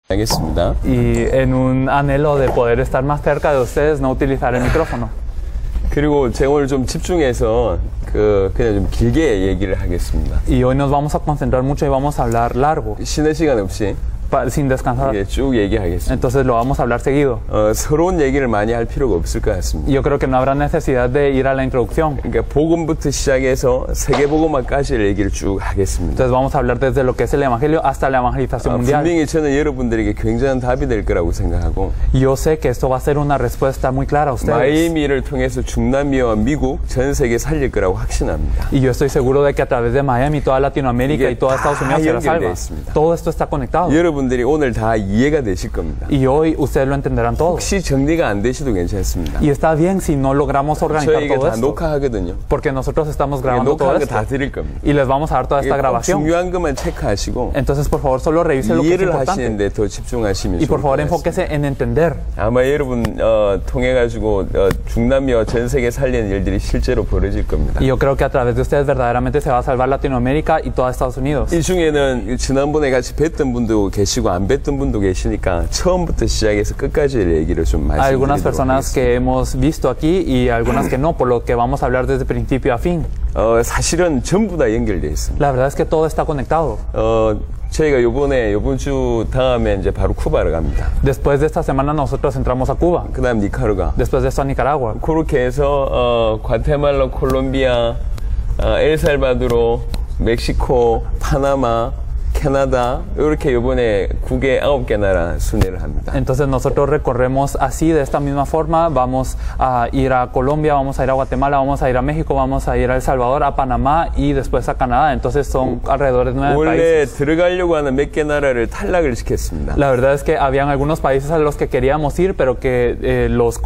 알겠습니다. Y en un anhelo de poder estar más cerca de ustedes, no utilizar el micrófono. 그리고 제가 오늘 좀 집중해서 그냥 좀 길게 얘기를 하겠습니다. Y hoy nos vamos a concentrar mucho y vamos a hablar largo, 쉬는 시간 없이 sin descansar. 쭉 얘기하겠습니다. Entonces lo vamos a hablar seguido. 서러운 얘기를 많이 할 필요가 없을 것 같습니다. Y yo creo que no habrá necesidad de ir a la introducción. 그러니까 복음부터 시작해서 세계복음화까지 얘기를 쭉 하겠습니다. Entonces vamos a hablar desde lo que es el evangelio hasta la evangelización mundial. 분명히 저는 여러분들에게 굉장한 답이 될 거라고 생각하고 Y yo sé que esto va a ser una respuesta muy clara a ustedes. 마이애미를 통해서 중남미와 미국 전 세계 살릴 거라고 확신합니다. Y yo estoy seguro de que a través de Miami, toda Latinoamérica y toda Estados Unidos será salva. Todo esto está conectado. 여러분들이 오늘 다 이해가 되실 겁니다. Y hoy ustedes lo entenderán todo. 혹시 정리가 안 되셔도 괜찮습니다. Y está bien si no logramos organizar 저희가 todo 다 esto. 녹화하거든요. Porque nosotros estamos grabando todo 녹화한 거 esto. 다 드릴 겁니다. Y les vamos a dar toda esta grabación. 중요한 것만 체크하시고 Entonces, por favor, solo revisen lo que es 이해를 importante. 하시는데 더 집중하시면 Y 좋을 por 것 favor, 같습니다. enfóquese en entender. 아마 여러분 통해 가지고 중남미와 전 세계 살리는 일들이 실제로 벌어질 겁니다. Y yo creo que a través de ustedes verdaderamente se va a salvar Latinoamérica y toda Estados Unidos. 이 중에는 지난번에 같이 뵀던 분도 계시고 안 뵀던 분도 계시니까 처음부터 시작해서 끝까지 얘기를 좀 Hay algunas 말씀드리도록 personas 하겠습니다. que hemos visto aquí y algunas que no, por lo que vamos a hablar desde principio a fin. 사실은 전부 다 연결되어 있습니다. La verdad es que todo está conectado. 저희가 이번 주 다음에 이제 바로 쿠바로 갑니다. Después de esta semana nosotros entramos a Cuba. 그다음 니카루가. Después de esto a Nicaragua. 그렇게 해서 과테말라, 콜롬비아, 엘살바도르, 멕시코, 파나마, 캐나다 이렇게 이번에 9개 나라 순회를 합니다. Entonces nosotros recorremos así de esta misma forma. Vamos a ir a Colombia, vamos a ir a Guatemala, vamos a ir a México, vamos a ir a El Salvador, a Panamá y después a Canadá. Entonces son alrededor de 9 원래 países. 들어가려고 하는 몇 개 나라를 탈락을 시켰습니다. La verdad es que habían algunos países a los que queríamos ir, pero que los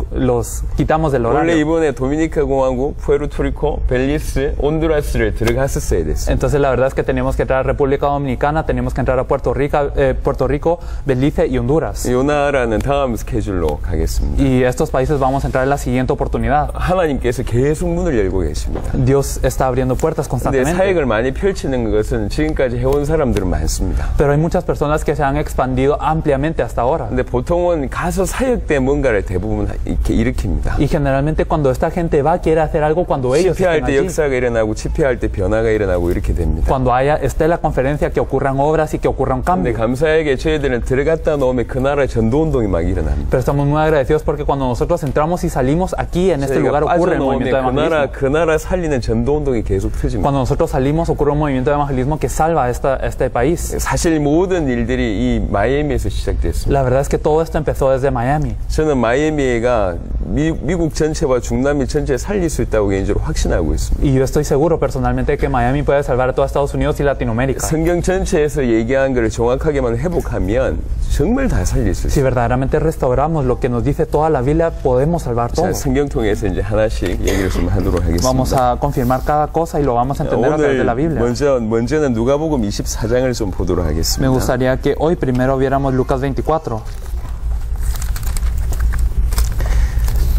quitamos del 원래 horario. 이번에 도미니카 공화국, 푸에르토리코, 벨리스, 온두라스를 들어갔었어야 됐습니다. Entonces la verdad es que teníamos que entrar a República Dominicana, teníamos que entrar a Puerto Rico, Belice y Honduras. 이 나라는 다음 스케줄로 가겠습니다. Y estos países vamos a entrar en la siguiente oportunidad. 하나님께서 계속 문을 열고 계십니다. Dios está abriendo puertas 근데 constantemente. 사역을 많이 펼치는 것은 지금까지 해온 사람들은 많습니다. Pero hay muchas personas que se han expandido ampliamente hasta ahora. 근데 보통은 가서 사역 때 뭔가를 대부분 이렇게 일으킵니다. Y generalmente cuando esta gente va, quiere hacer algo cuando ellos 집회할 estén 때 allí. 역사가 일어나고 집회할 때 변화가 일어나고 이렇게 됩니다. Cuando esté la conferencia, que ocurran obras y que ocurra un 근데 cambio. 감사하게 저희들은 들어갔다 나오면 그 나라 전도운동이 막 일어납니다. Pero estamos muy agradecidos porque cuando nosotros entramos y salimos aquí en este lugar ocurre el movimiento de evangelismo. 그 나라 살리는 전도운동이 계속 터집니다. Cuando nosotros salimos ocurre un movimiento de evangelismo que salva a este país. 사실 모든 일들이 이 마이애미에서 시작됐습니다. La verdad es que todo esto empezó desde Miami. 저는 마이애미가 미국 전체와 중남미 전체에 살릴 수 있다고 개인적으로 확신하고 있습니다. Y yo estoy seguro personalmente que Miami puede salvar a toda Estados Unidos y Latinoamérica. 성경 전체에서 얘기한 것을 정확하게만 회복하면 정말 다 살릴 수 Si 있습니다. verdaderamente restauramos lo que nos dice toda la Biblia, podemos salvar todo. 자, 성경 통해서 이제 하나씩 얘기를 좀 하도록 하겠습니다. Vamos a confirmar cada cosa y lo vamos a entender a través de la Biblia. 먼저는 누가복음 24장을 좀 보도록 Me 하겠습니다. gustaría que hoy primero viéramos Lucas 24.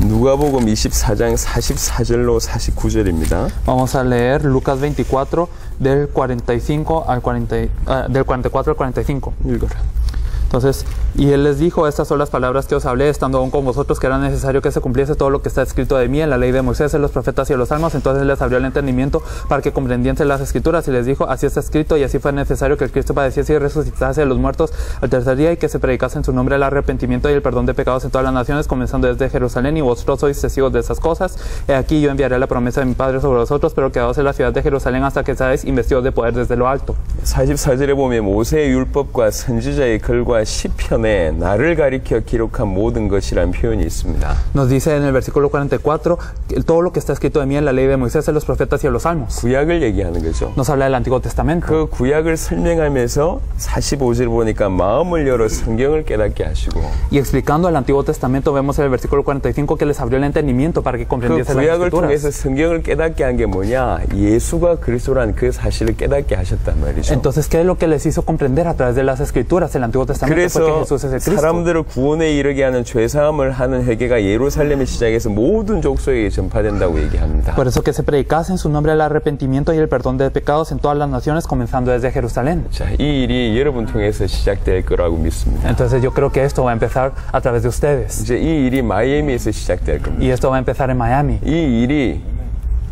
누가복음 24장 44절로 49절입니다. Vamos a leer Lucas 24 del 44 al 45. 읽어라. Entonces, y él les dijo, estas son las palabras que os hablé, estando aún con vosotros, que era necesario que se cumpliese todo lo que está escrito de mí en la ley de Moisés, en los profetas y en los salmos. Entonces les abrió el entendimiento para que comprendiesen las escrituras, y les dijo, así está escrito, y así fue necesario que el Cristo padeciese y resucitase de los muertos al tercer día, y que se predicase en su nombre el arrepentimiento y el perdón de pecados en todas las naciones, comenzando desde Jerusalén, y vosotros sois testigos de esas cosas. He aquí yo enviaré la promesa de mi Padre sobre vosotros, pero quedaos en la ciudad de Jerusalén hasta que seáis investidos de poder desde lo alto. 44절에 보면 모세의 율법과 선지자의 글과 시편에 나를 가리켜 기록한 모든 것이라는 표현이 있습니다. Nos dice en el versículo 44 todo lo que está escrito de mí en la ley de Moisés, en los profetas y en los salmos. 구약을 얘기하는 거죠. Nos habla del Antiguo Testamento. 그 구약을 설명하면서 45절 보니까 마음을 열어 성경을 깨닫게 하시고 Y explicando el Antiguo Testamento vemos en el versículo 45 que les abrió el entendimiento para que 그 comprendiesen las 구약을 escrituras. 통해서 성경을 깨닫게 한 게 뭐냐? 예수가 그리스도라는 그 사실을 깨닫게 하셨단 말이죠. Entonces, ¿qué es lo que les hizo comprender a través de las escrituras, el Antiguo 그 Testamento? solamente fue que 그래서 Jesús es el Cristo. 사람들을 구원에 이르게 하는 죄사함을 하는 회개가 예루살렘에 시작해서 모든 족속에게 전파된다고 얘기합니다. Por eso que se predicase en su nombre el arrepentimiento y el perdón de pecados en todas las naciones, comenzando desde Jerusalén. 자, 이 일이 여러분 통해서 시작될 거라고 믿습니다. Entonces yo creo que esto va a empezar a través de ustedes. 이제 이 일이 마이애미에서 시작될 겁니다. Y esto va a empezar en Miami. 이 일이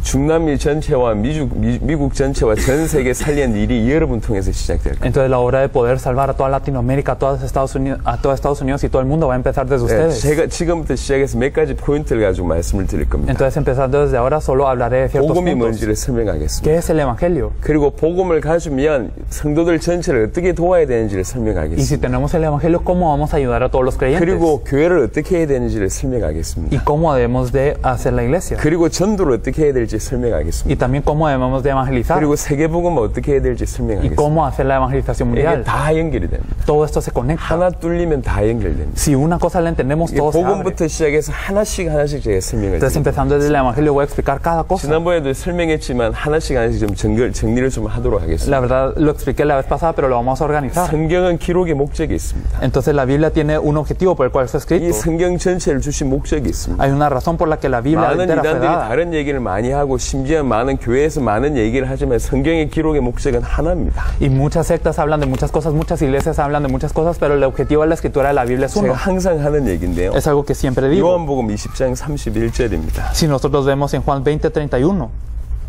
중남미 전체와 미국 전체와 전 세계 살리는 일이 여러분 통해서 시작될 겁니다. Entonces la obra de poder salvar a toda Latinoamérica, a toda Estados Unidos y todo el mundo va a empezar desde ustedes. 제가 지금부터 시작해서 몇 가지 포인트를 가지고 말씀을 드릴 겁니다. Entonces empezando desde ahora solo hablaré de ciertos 복음이 puntos. 뭔지를 설명하겠습니다. ¿Qué es el Evangelio? 그리고 복음을 가지면 성도들 전체를 어떻게 도와야 되는지를 Y si 설명하겠습니다. tenemos el Evangelio, ¿cómo vamos a ayudar a todos los creyentes? 그리고 교회를 어떻게 해야 되는지를 설명하겠습니다. ¿Y cómo debemos de hacer la iglesia? 그리고 전도를 어떻게 해야 될지 설명하겠습니다. Y también cómo debemos de evangelizar. 그리고 세계복음을 어떻게 해야 될지 Y 설명하겠습니다. cómo hacer la evangelización 이게 mundial. 다 연결이 됩니다. Todo esto se conecta. 하나 뚫리면 다 연결됩니다. Si una cosa la entendemos, 이게 todo se abre. 복음부터 시작해서 하나씩 제가 설명을 Entonces, 드립니다. empezando desde el Evangelio, voy a explicar cada cosa. 지난번에도 설명했지만 하나씩 좀 정리를 좀 하도록 하겠습니다. La verdad, lo expliqué la vez pasada, pero lo vamos a organizar. 성경은 기록의 목적이 있습니다. Entonces, la Biblia tiene un objetivo por el cual fue 이 escrito. 성경 전체를 주신 목적이 있습니다. Hay una razón por la que la Biblia 많은 entera fue 이단들이 dada. 다른 얘기를 많이 하고 심지어 많은 교회에서 많은 얘기를 하지만 성경의 기록의 목적은 하나입니다. Y muchas sectas hablan de muchas cosas, muchas iglesias hablan de muchas cosas, pero el objetivo de la escritura de la Biblia es 제가 uno. 항상 하는 얘기인데요. Es algo que siempre digo. 요한복음 20장 31절입니다. Si nosotros vemos en Juan 20:31,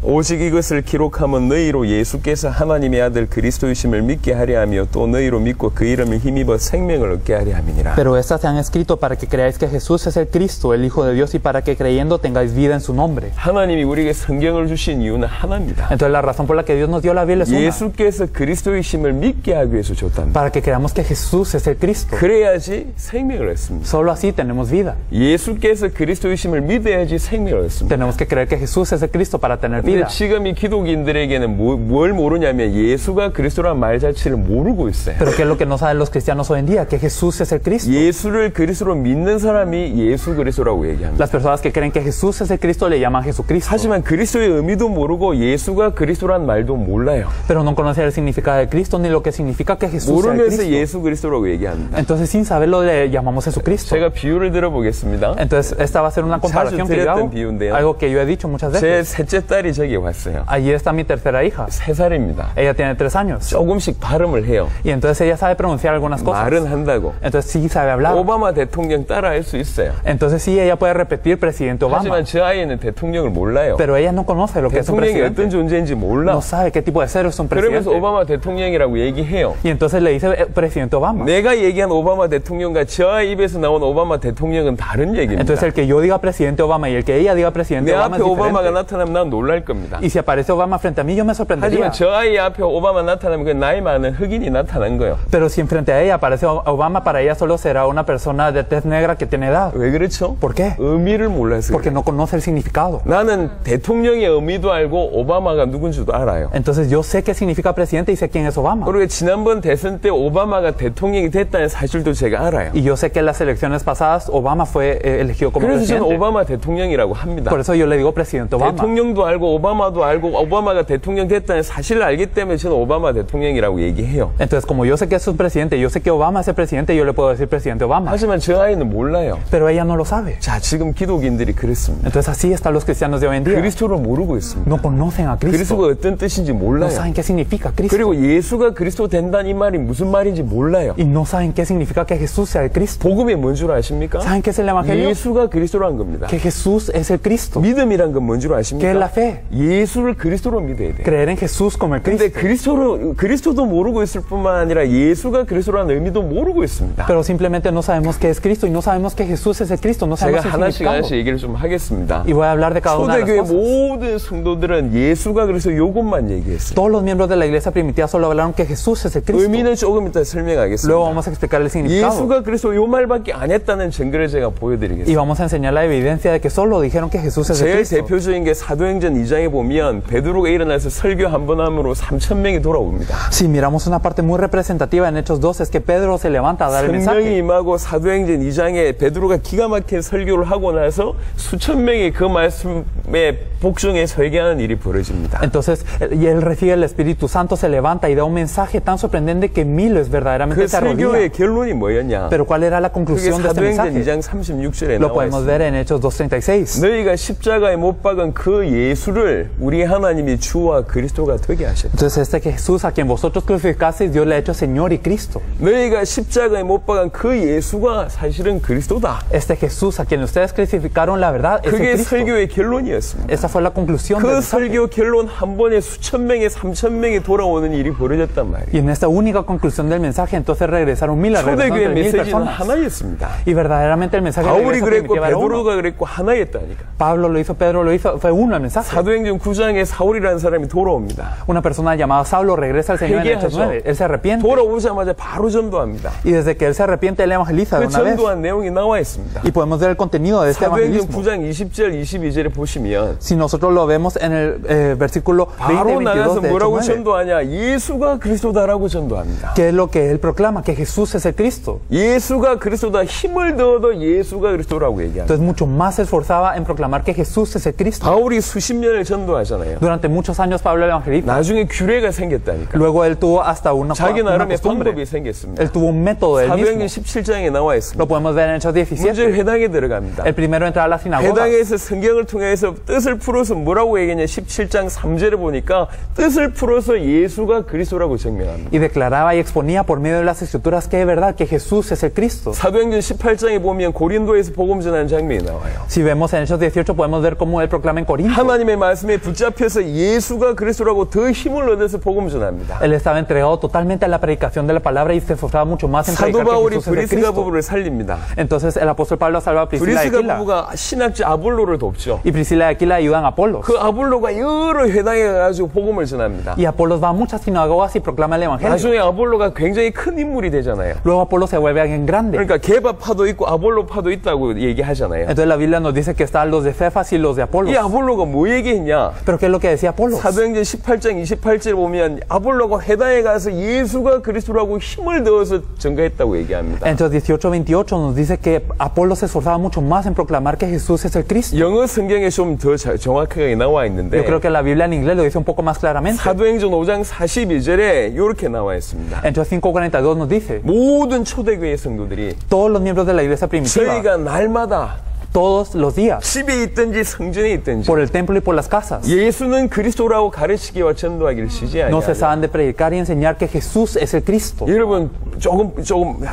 오직 이것을 기록하면 너희로 예수께서 하나님의 아들 그리스도이심을 믿게 하려 하며 또 너희로 믿고 그 이름을 힘입어 생명을 얻게 하려 함이니라. pero estas se han escrito para que creáis que Jesús es el Cristo, el Hijo de Dios, y para que creyendo tengáis vida en su nombre. 하나님이 우리에게 성경을 주신 이유는 하나입니다. Entonces la razón por la que Dios nos dio la Biblia es una. 예수께서 그리스도이심을 믿게 하기 위해서 줬답니다. Para que creamos que Jesús es el Cristo. 그래야지 생명을 얻습니다. Solo así tenemos vida. 예수께서 그리스도이심을 믿어야지 생명을 얻습니다. Tenemos que creer que Jesús es el Cristo para tener 근데 vida. 지금 이 기독인들에게는 뭘 모르냐면 예수가 그리스도라는 말 자체를 모르고 있어요. Pero ¿qué es lo que no saben los cristianos hoy en día? Que Jesús es el Cristo. 예수를 그리스도로 믿는 사람이 예수 그리스도라고 얘기합니다. Las personas que creen que Jesús es el Cristo le llaman Jesucristo. 하지만 그리스도의 의미도 모르고 예수가 그리스도라는 말도 몰라요. Pero no conocen el significado de Cristo ni lo que significa que Jesús es el 모르면서 Cristo. 예수 그리스도라고 얘기합니다. Entonces sin saberlo le llamamos Jesucristo. 제가 비유를 들어보겠습니다. Entonces esta va a ser una comparación que yo hago. Algo que yo he dicho muchas 제 veces. 셋째 딸이 저기 왔어요. Allí está mi tercera hija. 3살입니다. Ella tiene 3 años. 조금씩 발음을 해요. Y entonces ella sabe pronunciar algunas cosas. 말은 한다고. Entonces sí sabe hablar. 오바마 대통령 따라할 수 있어요. Entonces sí ella puede repetir presidente Obama. 하지만 저 아이는 대통령을 몰라요. Pero ella no conoce lo que es un 대통령이 presidente. 어떤 존재인지 몰라. No sabe qué tipo de ser es un 그러면서 presidente. 오바마 대통령이라고 얘기해요. Y entonces le dice presidente Obama. 내가 얘기한 오바마 대통령과 저 아이 입에서 나온 오바마 대통령은 다른 얘기입니다. Entonces el que yo diga presidente Obama y el que ella diga presidente 내 Obama 앞에 es 오바마가 diferente. 나타나면 난 놀랄 겁니다. Y si aparece Obama frente a mí, yo me sorprendería. 하지만 저 아이 앞에 오바마 나타나면 그 나이 많은 흑인이 나타난 거예요. Pero si enfrente a ella aparece Obama, para ella solo será una persona de tez negra que tiene edad. 왜 그렇죠? ¿Por qué? 의미를 몰라서 Porque 그래요. no conoce el significado. 나는 대통령의 의미도 알고 오바마가 누군지도 알아요. Entonces yo sé qué significa presidente y sé quién es Obama. 그리고 지난번 대선 때 오바마가 대통령이 됐다는 사실도 제가 알아요. Y yo sé que en las elecciones pasadas Obama fue elegido como 그래서 저는 presidente. 오바마 대통령이라고 합니다. Por eso yo le digo presidente Obama. 대통령도 알고 오바마도 알고 오바마가 대통령 됐다는 사실을 알기 때문에 저는 오바마 대통령이라고 얘기해요. Entonces como yo sé que es un presidente, yo sé que Obama es el presidente, yo le puedo decir presidente Obama. 하지만 저 아이는 몰라요. Pero ella no lo sabe. 자, 지금 기독인들이 그렇습니다. Entonces así están los cristianos de hoy en día. 그리스도를 모르고 있습니다. No conocen a Cristo. 그리스도가 어떤 뜻인지 No 몰라요. saben qué significa Cristo. 그리고 예수가 그리스도 된다는 이 말이 무슨 말인지 몰라요. Y no saben qué significa que Jesús sea el Cristo. 복음이 뭔 줄 아십니까? ¿Saben qué es el Evangelio? 예수가 그리스도라는 겁니다. Que Jesús es el Cristo. 믿음이란 건 뭔 줄 ¿Qué es 아십니까? la fe? 예수를 그리스도로 믿어야 돼요. Creer en Jesús como el 근데 Cristo. 그리스도도 모르고 있을 뿐만 아니라 예수가 그리스도라는 의미도 모르고 있습니다. Pero simplemente no sabemos qué es Cristo y no sabemos que Jesús es el Cristo. No 제가 sabemos el 하나씩 significado. 얘기를 좀 하겠습니다. Y voy a hablar de cada una de las 초대교회 cosas. 모든 성도들은 예수가 그래서 요것만 얘기했어요. Todos los miembros de la iglesia primitiva solo hablaron que Jesús es el Cristo. 의미는 조금 이따 Luego 설명하겠습니다. vamos a explicar el significado. 예수가 그래서 요 말밖에 안 했다는 증거를 제가 Y 보여드리겠습니다. vamos a enseñar la evidencia de que solo dijeron que Jesús es el 제일 Cristo. 대표적인 게 사도행전 2장에 보면 베드로가 일어나서 설교 한 번 함으로 3,000명이 돌아옵니다. Si miramos una parte muy representativa en Hechos 2 es que Pedro se levanta a dar el 성령이 mensaje. 임하고 사도행전 2장에 베드로가 기가 막힌 설교를 하고 나서 수천 명이 그 말씀에 복종해 설교하는 일이 벌어집니다. Entonces, y él recibe el Espíritu Santo, se levanta y da un mensaje tan sorprendente que miles verdaderamente 그 se 설교의 arrodillan. 결론이 뭐였냐? Pero ¿cuál era la 그게 conclusión de este 사도행전 mensaje? 2장 36절에 Lo 나와 podemos 있습니다. ver en Hechos 2:36. 너희가 십자가에 못 박은 그 예수를 우리 하나님이 주와 그리스도가 되게 하셨다. Entonces, este Jesús a quien vosotros crucificasteis, Dios le ha hecho Señor y Cristo. 너희가 십자가에 못 박은 그 예수가 사실은 그리스도다. Este Jesús a quien ustedes crucificaron, la verdad, es el 그게 Cristo. 설교의 결론이었습니다. Esa fue la conclusión del 그 mensaje. 설교 결론 한 번에 수천 명에 3천 명이 돌아오는 일이 벌어졌단 말이에요. Y en esta única conclusión del mensaje, entonces regresaron mil, regresaron 초대교회 3,000 메시지는 personas. 하나였습니다. Y verdaderamente el mensaje de la 바울이 iglesia 그랬고 primitiva era uno. 베드로가 그랬고 하나였다니까. Pablo lo hizo, Pedro lo hizo, fue uno el mensaje. 사도행전 9장에 사울이라는 사람이 돌아옵니다. Una persona llamada Saulo regresa al Señor en Hechos 회개하죠. 9. Él se arrepiente. 돌아오자마자 바로 전도합니다. Y desde que él se arrepiente, él evangeliza de 그 una vez. 전도한 내용이 나와 있습니다. Y podemos ver el contenido de este 사도행전 evangelismo. 9장 20절 22절에 보시면 Si nosotros lo vemos en el versículo 20 y 바로 22 나가서 de Hechos 뭐라고 9. 전도하냐? 예수가 그리스도다라고 전도합니다. ¿Qué es lo que él proclama? Que Jesús es el Cristo. 예수가 그리스도다. 힘을 더어도 예수가 그리스도라고 얘기합니다. Entonces mucho más se esforzaba en proclamar que Jesús es el Cristo. 바울이 수십 년을 전도하잖아요. Durante muchos años Pablo evangeliza. 나중에 규례가 생겼다니까. Luego él tuvo hasta una 자기 나름의 costumbre. 방법이 생겼습니다. Él tuvo un método él 사도행전 mismo. 17장에 나와 Lo 있습니다. podemos ver en Hechos 먼저 17. 회당에 들어갑니다. El primero entra a la sinagoga. 회당에서 성경을 통해서 뜻을 풀어서 뭐라고 얘기하냐? 17장 3절에 보니까 뜻을 풀어서 예수가 그리스도라고 증명합니다. Y declaraba y exponía por medio de las escrituras que es verdad que Jesús es el Cristo. 사도행전 18장에 보면 고린도에서 복음 전하는 장면이 나와요. Si vemos en Hechos 18 podemos ver cómo él proclama en Corinto. 하나님의 말씀에 붙잡혀서 예수가 그리스도라고 더 힘을 얻어서 복음 전합니다. Él estaba entregado totalmente a la predicación de la palabra y se esforzaba mucho más en 사도 predicar que 바울이 Jesús es el 브리스가 Cristo. 부부를 살립니다. Entonces el apóstol Pablo salva a Priscila y 브리스가 Aquila. 부부가 신학자 아볼로를 돕죠. Y Priscila y Aquila ayudan a Apolos. 그 아볼로가 여러 회당에 가가지고 복음을 전합니다. Y Apolos va a muchas sinagogas y proclama el evangelio. 나중에 아볼로가 굉장히 큰 인물이 되잖아요. Luego Apolos se vuelve alguien grande. 그러니까 개바파도 있고 아볼로파도 있다고 얘기하잖아요. Entonces la Biblia nos dice que están los de Cefas y los de Apolos. 이 아볼로가 뭐 얘기했냐? Pero ¿qué es lo que decía Apolos? 사도행전 18장 28절 보면 아볼로가 회당에 가서 예수가 그리스도라고 힘을 더어서 증거했다고 얘기합니다. Entonces 18:28 nos dice que Apolos se esforzaba mucho más en proclamar que Jesús es el Cristo. 영어 성경에 좀 더 정확하게 나와 Yo 있는데 creo que la Biblia en inglés lo dice un poco más claramente. 사도행전 5장 42절에 이렇게 나와 있습니다. Entonces 5:42 nos dice, 모든 초대교회 성도들이 todos los miembros de la iglesia primitiva, 저희가 날마다 todos los días, 집에 있든지 성전에 있든지 por el templo y por las casas, 예수는 그리스도라고 가르치기와 전도하기를 쉬지 no 아니하며 cesaban de predicar y enseñar que Jesús es el Cristo. 여러분 조금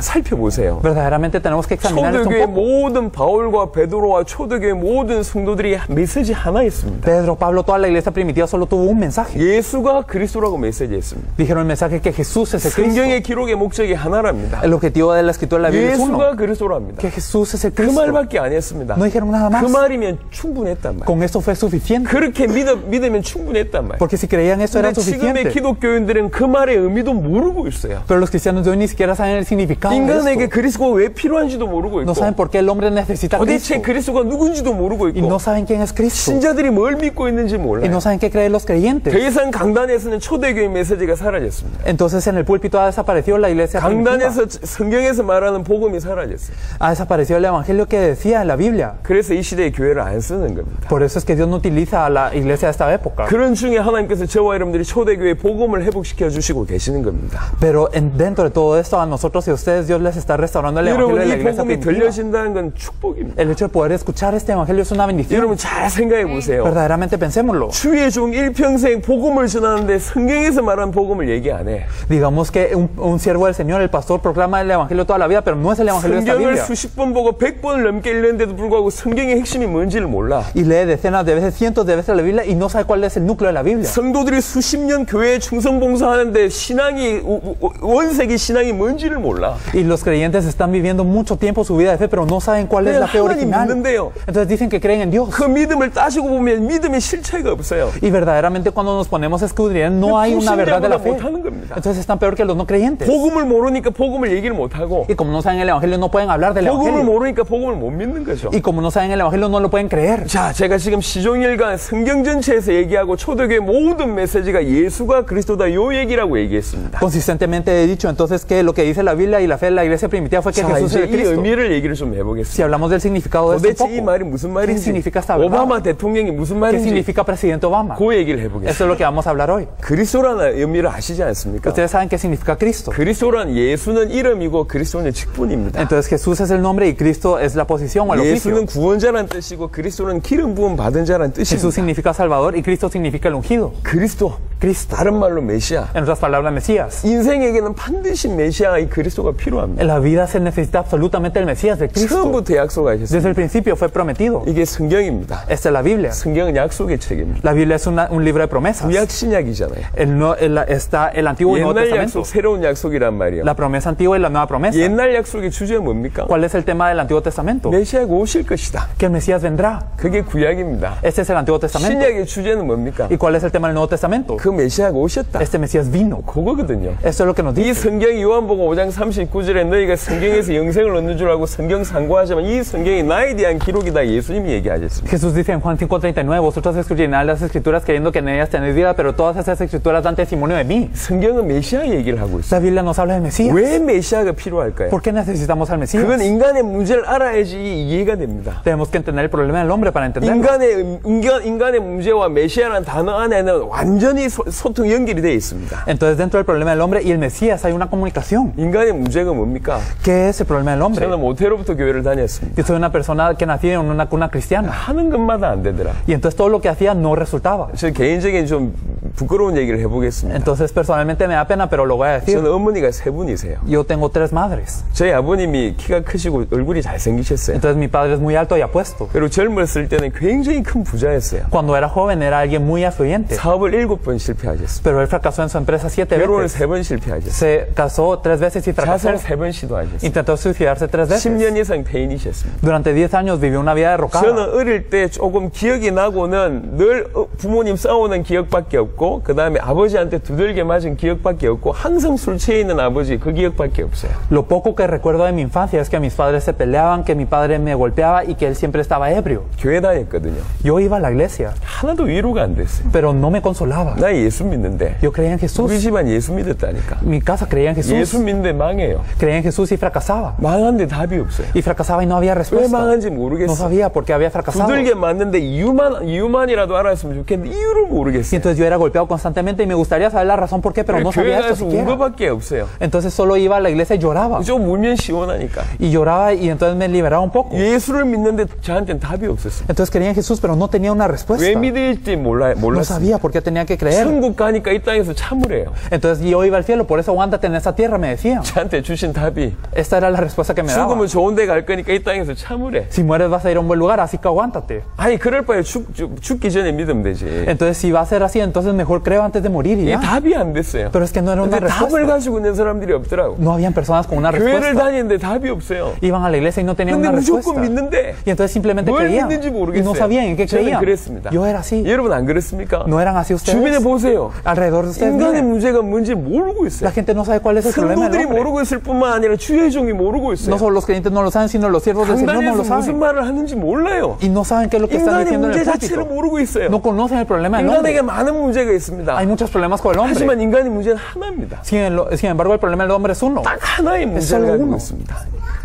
살펴보세요. Verdaderamente tenemos que examinar esto 초대교회 un poco. 모든 바울과 베드로와 초대교회 모든 성도들이 메시지 하나 있습니다. Pedro, Pablo, toda la iglesia primitiva solo tuvo un mensaje. 예수가 그리스도라고 메시지했습니다. Dijeron el mensaje que Jesús es el Cristo. 성경의 기록의 목적이 하나랍니다. El objetivo de la escritura de la Biblia es 예수가 uno, 그리스도랍니다. que Jesús es el 그 Cristo. 말밖에 안 했습니다. No dijeron nada 그 más. 말이면 충분했단 말이에요. Con esto fue suficiente. 그렇게 믿으면 충분했단 말이에요. Porque si creían esto era 근데 지금의 suficiente. 기독교인들은 그 말의 의미도 모르고 있어요. Pero los cristianos de hoy ni siquiera saben el significado de 인간에게 esto. 그리스도가 왜 필요한지도 모르고 No 있고 saben por qué el hombre necesita a 도대체 Cristo. 그리스도가 누군지도 모르고 Y no 있고 saben quién es Cristo. 신자들이 뭘 믿고 있는지 Y 몰라요. no saben qué creen los 더 creyentes. 이상 강단에서는 초대교회 메시지가 사라졌습니다. Entonces en el púlpito ha desaparecido la iglesia primitiva. 강단에서 성경에서 말하는 복음이 사라졌어요. Ha desaparecido el evangelio que decía en la Biblia. 그래서 이 시대의 교회를 안 쓰는 겁니다. Por eso es que Dios no utiliza a la iglesia de esta época. 그런 중에 하나님께서 저와 여러분들이 초대교회 복음을 회복시켜 주시고 계시는 겁니다. Pero dentro de todo esto, a nosotros y a ustedes, Dios les está restaurando el evangelio 여러분 de la 이 iglesia 복음이 primitiva. 들려진다는 건 축복입니다. El hecho de poder escuchar este evangelio es una bendición. 여러분 잘 생각해 보세요. Verdaderamente pensémoslo. 주의 종 일평생 복음을 전하는데 성경에서 말한 복음을 얘기 안 해. Digamos que un siervo del Señor, el pastor, proclama el evangelio toda la vida, pero no es el evangelio de esta 성경을 Biblia. 수십 번 보고 100번을 넘게 읽는데도 불구하고 성경의 핵심이 뭔지를 몰라. Y lee decenas de veces, cientos de veces la Biblia y no sabe cuál es el núcleo de la Biblia. 성도들이 수십 년 교회에 충성봉사하는데 신앙이 원색이 신앙이 뭔지를 몰라. Y los creyentes están viviendo mucho tiempo su vida de fe, pero no saben cuál es la fe 하나님 original. 믿는데요. Entonces dicen que creen en Dios. 그 믿음을 따지고 보면 믿음의 실체가 없어요. Y verdaderamente cuando nos ponemos a escudriñar no hay una verdad de la fe. 못하는 겁니다. Entonces están peor que los no creyentes. 복음을 모르니까 복음을 얘기를 못하고 Y como no saben el evangelio no pueden hablar del 복음을 evangelio. 모르니까 복음을 못 믿는 거죠. Y Y como no saben el Evangelio, no lo pueden creer. 자, 제가 지금 시종일관 성경 전체에서 얘기하고 초대교회 모든 메시지가 예수가 그리스도다 요 얘기라고 얘기했습니다. Consistentemente he dicho entonces que lo que dice la Biblia y la fe de la iglesia primitiva fue que 자, Jesús es 이제 el 이 Cristo. 의미를 얘기를 좀 Si 해보겠습니다. hablamos del significado de esto 도대체 이 un 말이 poco, 무슨 ¿qué 말인지, significa esta verdad? 오바마 대통령이 무슨 ¿Qué 말인지 significa presidente Obama? 그 얘기를 Eso 해보겠습니다. es lo que vamos a hablar hoy. 그리스도라는 의미를 아시지 않습니까? Ustedes saben qué significa Cristo. 그리스도란 예수는 이름이고 그리스도는 직분입니다. Entonces Jesús es el nombre y Cristo es la posición o el oficio. 예수는 구원자란 뜻이고 그리스도는 기름 부음 받은 자란 Jesús 뜻입니다. significa Salvador y Cristo significa el ungido. 그리스도, Cristo. 다른 말로 메시아. En otras palabras, Mesías. 인생에게는 반드시 메시아의 그리스도가 필요합니다. En la vida se necesita absolutamente el Mesías de Cristo. 처음부터 약속하셨습니다. Desde el principio fue prometido. 이게 성경입니다. Esta es la Biblia. 성경은 약속의 책입니다. La Biblia es un libro de promesas. 구약 신약이잖아요. Está el Antiguo y Nuevo 옛날 Testamento. 약속, 새로운 약속이란 말이에요. La promesa antigua y la nueva promesa. 옛날 약속의 주제가 뭡니까? ¿Cuál es el tema del Antiguo Testamento? 메시아가 오실 것이다. Que el Mesías vendrá. 그게 구약입니다. Este es el Antiguo Testamento. 신약의 주제는 뭡니까? ¿Y cuál es el tema del Nuevo Testamento? 그 메시아가 오셨다. Este Mesías vino. 그거거든요. Esto es lo que nos 이 dice. 성경이 요한복음 5장 39절에 너희가 성경에서 영생을 얻는 줄 알고 성경 상고하지만 이 성경이 나에 대한 기록이다. 예수님이 얘기하셨습니다. Jesús dice en Juan 5:39, vosotros escudriñáis las escrituras creyendo que en ellas tenéis vida, pero todas esas escrituras dan testimonio de mí. 성경은 메시아 얘기를 하고 있어요. La Biblia nos habla del Mesías. 왜 메시아가 필요할까요? ¿Por qué necesitamos al Mesías? 그건 인간의 문제를 알아야지 이해가 됩니다. Tenemos que entender el problema del hombre para entenderlo. 인간의 문제와 메시아라는 단어 안에는 완전히 소통 연결이 되어 있습니다. Entonces dentro del problema del hombre y el Mesías hay una comunicación. 인간의 문제가 뭡니까? ¿Qué es el problema del hombre? 저는 모태로부터 교회를 다녔습니다. Yo soy una persona que nací en una cuna cristiana. 하는 것마다 안 되더라. Y entonces todo lo que hacía no resultaba. 저 개인적인 좀 부끄러운 얘기를 해보겠습니다. Entonces personalmente me da pena, pero lo voy a decir. 저는 어머니가 세 분이세요. Yo tengo 3 madres. 저희 아버님이 키가 크시고 얼굴이 잘생기셨어요. Entonces mi padre es muy alto y apuesto. 그리고 젊었을 때는 굉장히 큰 부자였어요. Cuando era joven era alguien muy afluente. 사업을 7번 실패하셨습니다. Pero él fracasó en su empresa 7 결혼을 veces. 3번 실패하셨어요. Se casó 3 veces y fracasó. 자살 3번 시도하셨어요. Intentó suicidarse 3 veces. 10년 이상 폐인이셨습니다. Durante 10 años vivió una vida derrocada. 저는 어릴 때 조금 기억이 나고는 늘 부모님 싸우는 기억밖에 없고 그 다음에 아버지한테 두들겨 맞은 기억밖에 없고 항상 술 취해 있는 아버지 그 기억밖에 없어요. Lo poco que recuerdo de mi infancia es que mis padres se peleaban, que mi padre me golpeaba y que él siempre estaba ebrio. 교회 다녔거든요. Yo iba a la iglesia, 하나도 위로가 안 됐어요. pero no me consolaba. 나 예수 믿는데 Yo creía en 우리 Jesús. 집안 예수 믿었다니까. Mi casa creía en 예수 Jesús. 믿는데 망해요. Creía en Jesús y fracasaba. 망한데 답이 없어요. Y fracasaba y no había 왜 respuesta. 망한지 No 모르겠어. sabía por qué había fracasado. 두들겨 맞는데 이유만이라도 알았으면 좋겠는데 이유를 Y 모르겠어요. entonces yo era golpeado constantemente y me gustaría saber la razón por qué, pero no 교회 sabía esto 가서 운 siquiera. 거밖에 없어요. Entonces solo iba a la iglesia y lloraba. 좀 울면 시원하니까. Y lloraba y entonces me liberaba un poco. 예수를 믿는데 저한테는 답이 없었어요. Entonces creía en Jesús, pero no tenía una respuesta. 왜 믿을지 No 몰랐어요. sabía por qué tenía que creer. 천국 가니까 이 땅에서 참으래요. Entonces yo iba al cielo, por eso aguántate en esa tierra, me decían. 저한테 주신 답이 Esta era la respuesta que me daba. 죽으면 좋은 데 갈 거니까 이 땅에서 참으래. Si mueres vas a ir a un buen lugar, así que aguántate. 아니 그럴 바에 죽기 전에 믿으면 되지. Entonces si va a ser así, entonces mejor creo antes de morir y 이게 ya. 답이 안 됐어요. Pero es que no era una 근데 답을 respuesta. 가지고 있는 사람들이 없더라고. No habían personas con una 교회를 respuesta. 다니는데 답이 없어요. Iban a la iglesia y no tenían 근데 una 무조건 respuesta. 믿는데 Y entonces simplemente 뭘 creían. 믿는지 Y 모르겠어요. no sabían en qué 저는 creían. 그랬습니다. Yo era así. 여러분 안 그렇습니까? ¿No eran así 주변에 ustedes? 보세요. Alrededor de ustedes. 인간의 miren. 문제가 뭔지 모르고 있어요. La gente no sabe cuál es el problema 성도들이 del hombre. 모르고 있을 뿐만 아니라 주의 종이 모르고 있어요. No solo los creyentes no lo saben, sino los siervos del Señor no lo 강단에서 무슨 saben. 말을 하는지 몰라요. Y no saben qué es lo que están 인간의 diciendo en 문제 el 자체를 púlpito. 모르고 있어요. No conocen el problema del 인간에게 hombre. 많은 문제가 있습니다. Hay muchos problemas con el hombre. 하지만 인간의 문제는 하나입니다. Sin embargo, el problema del hombre es uno. 딱 하나의 문제를 solo 가지고 uno. 있습니다.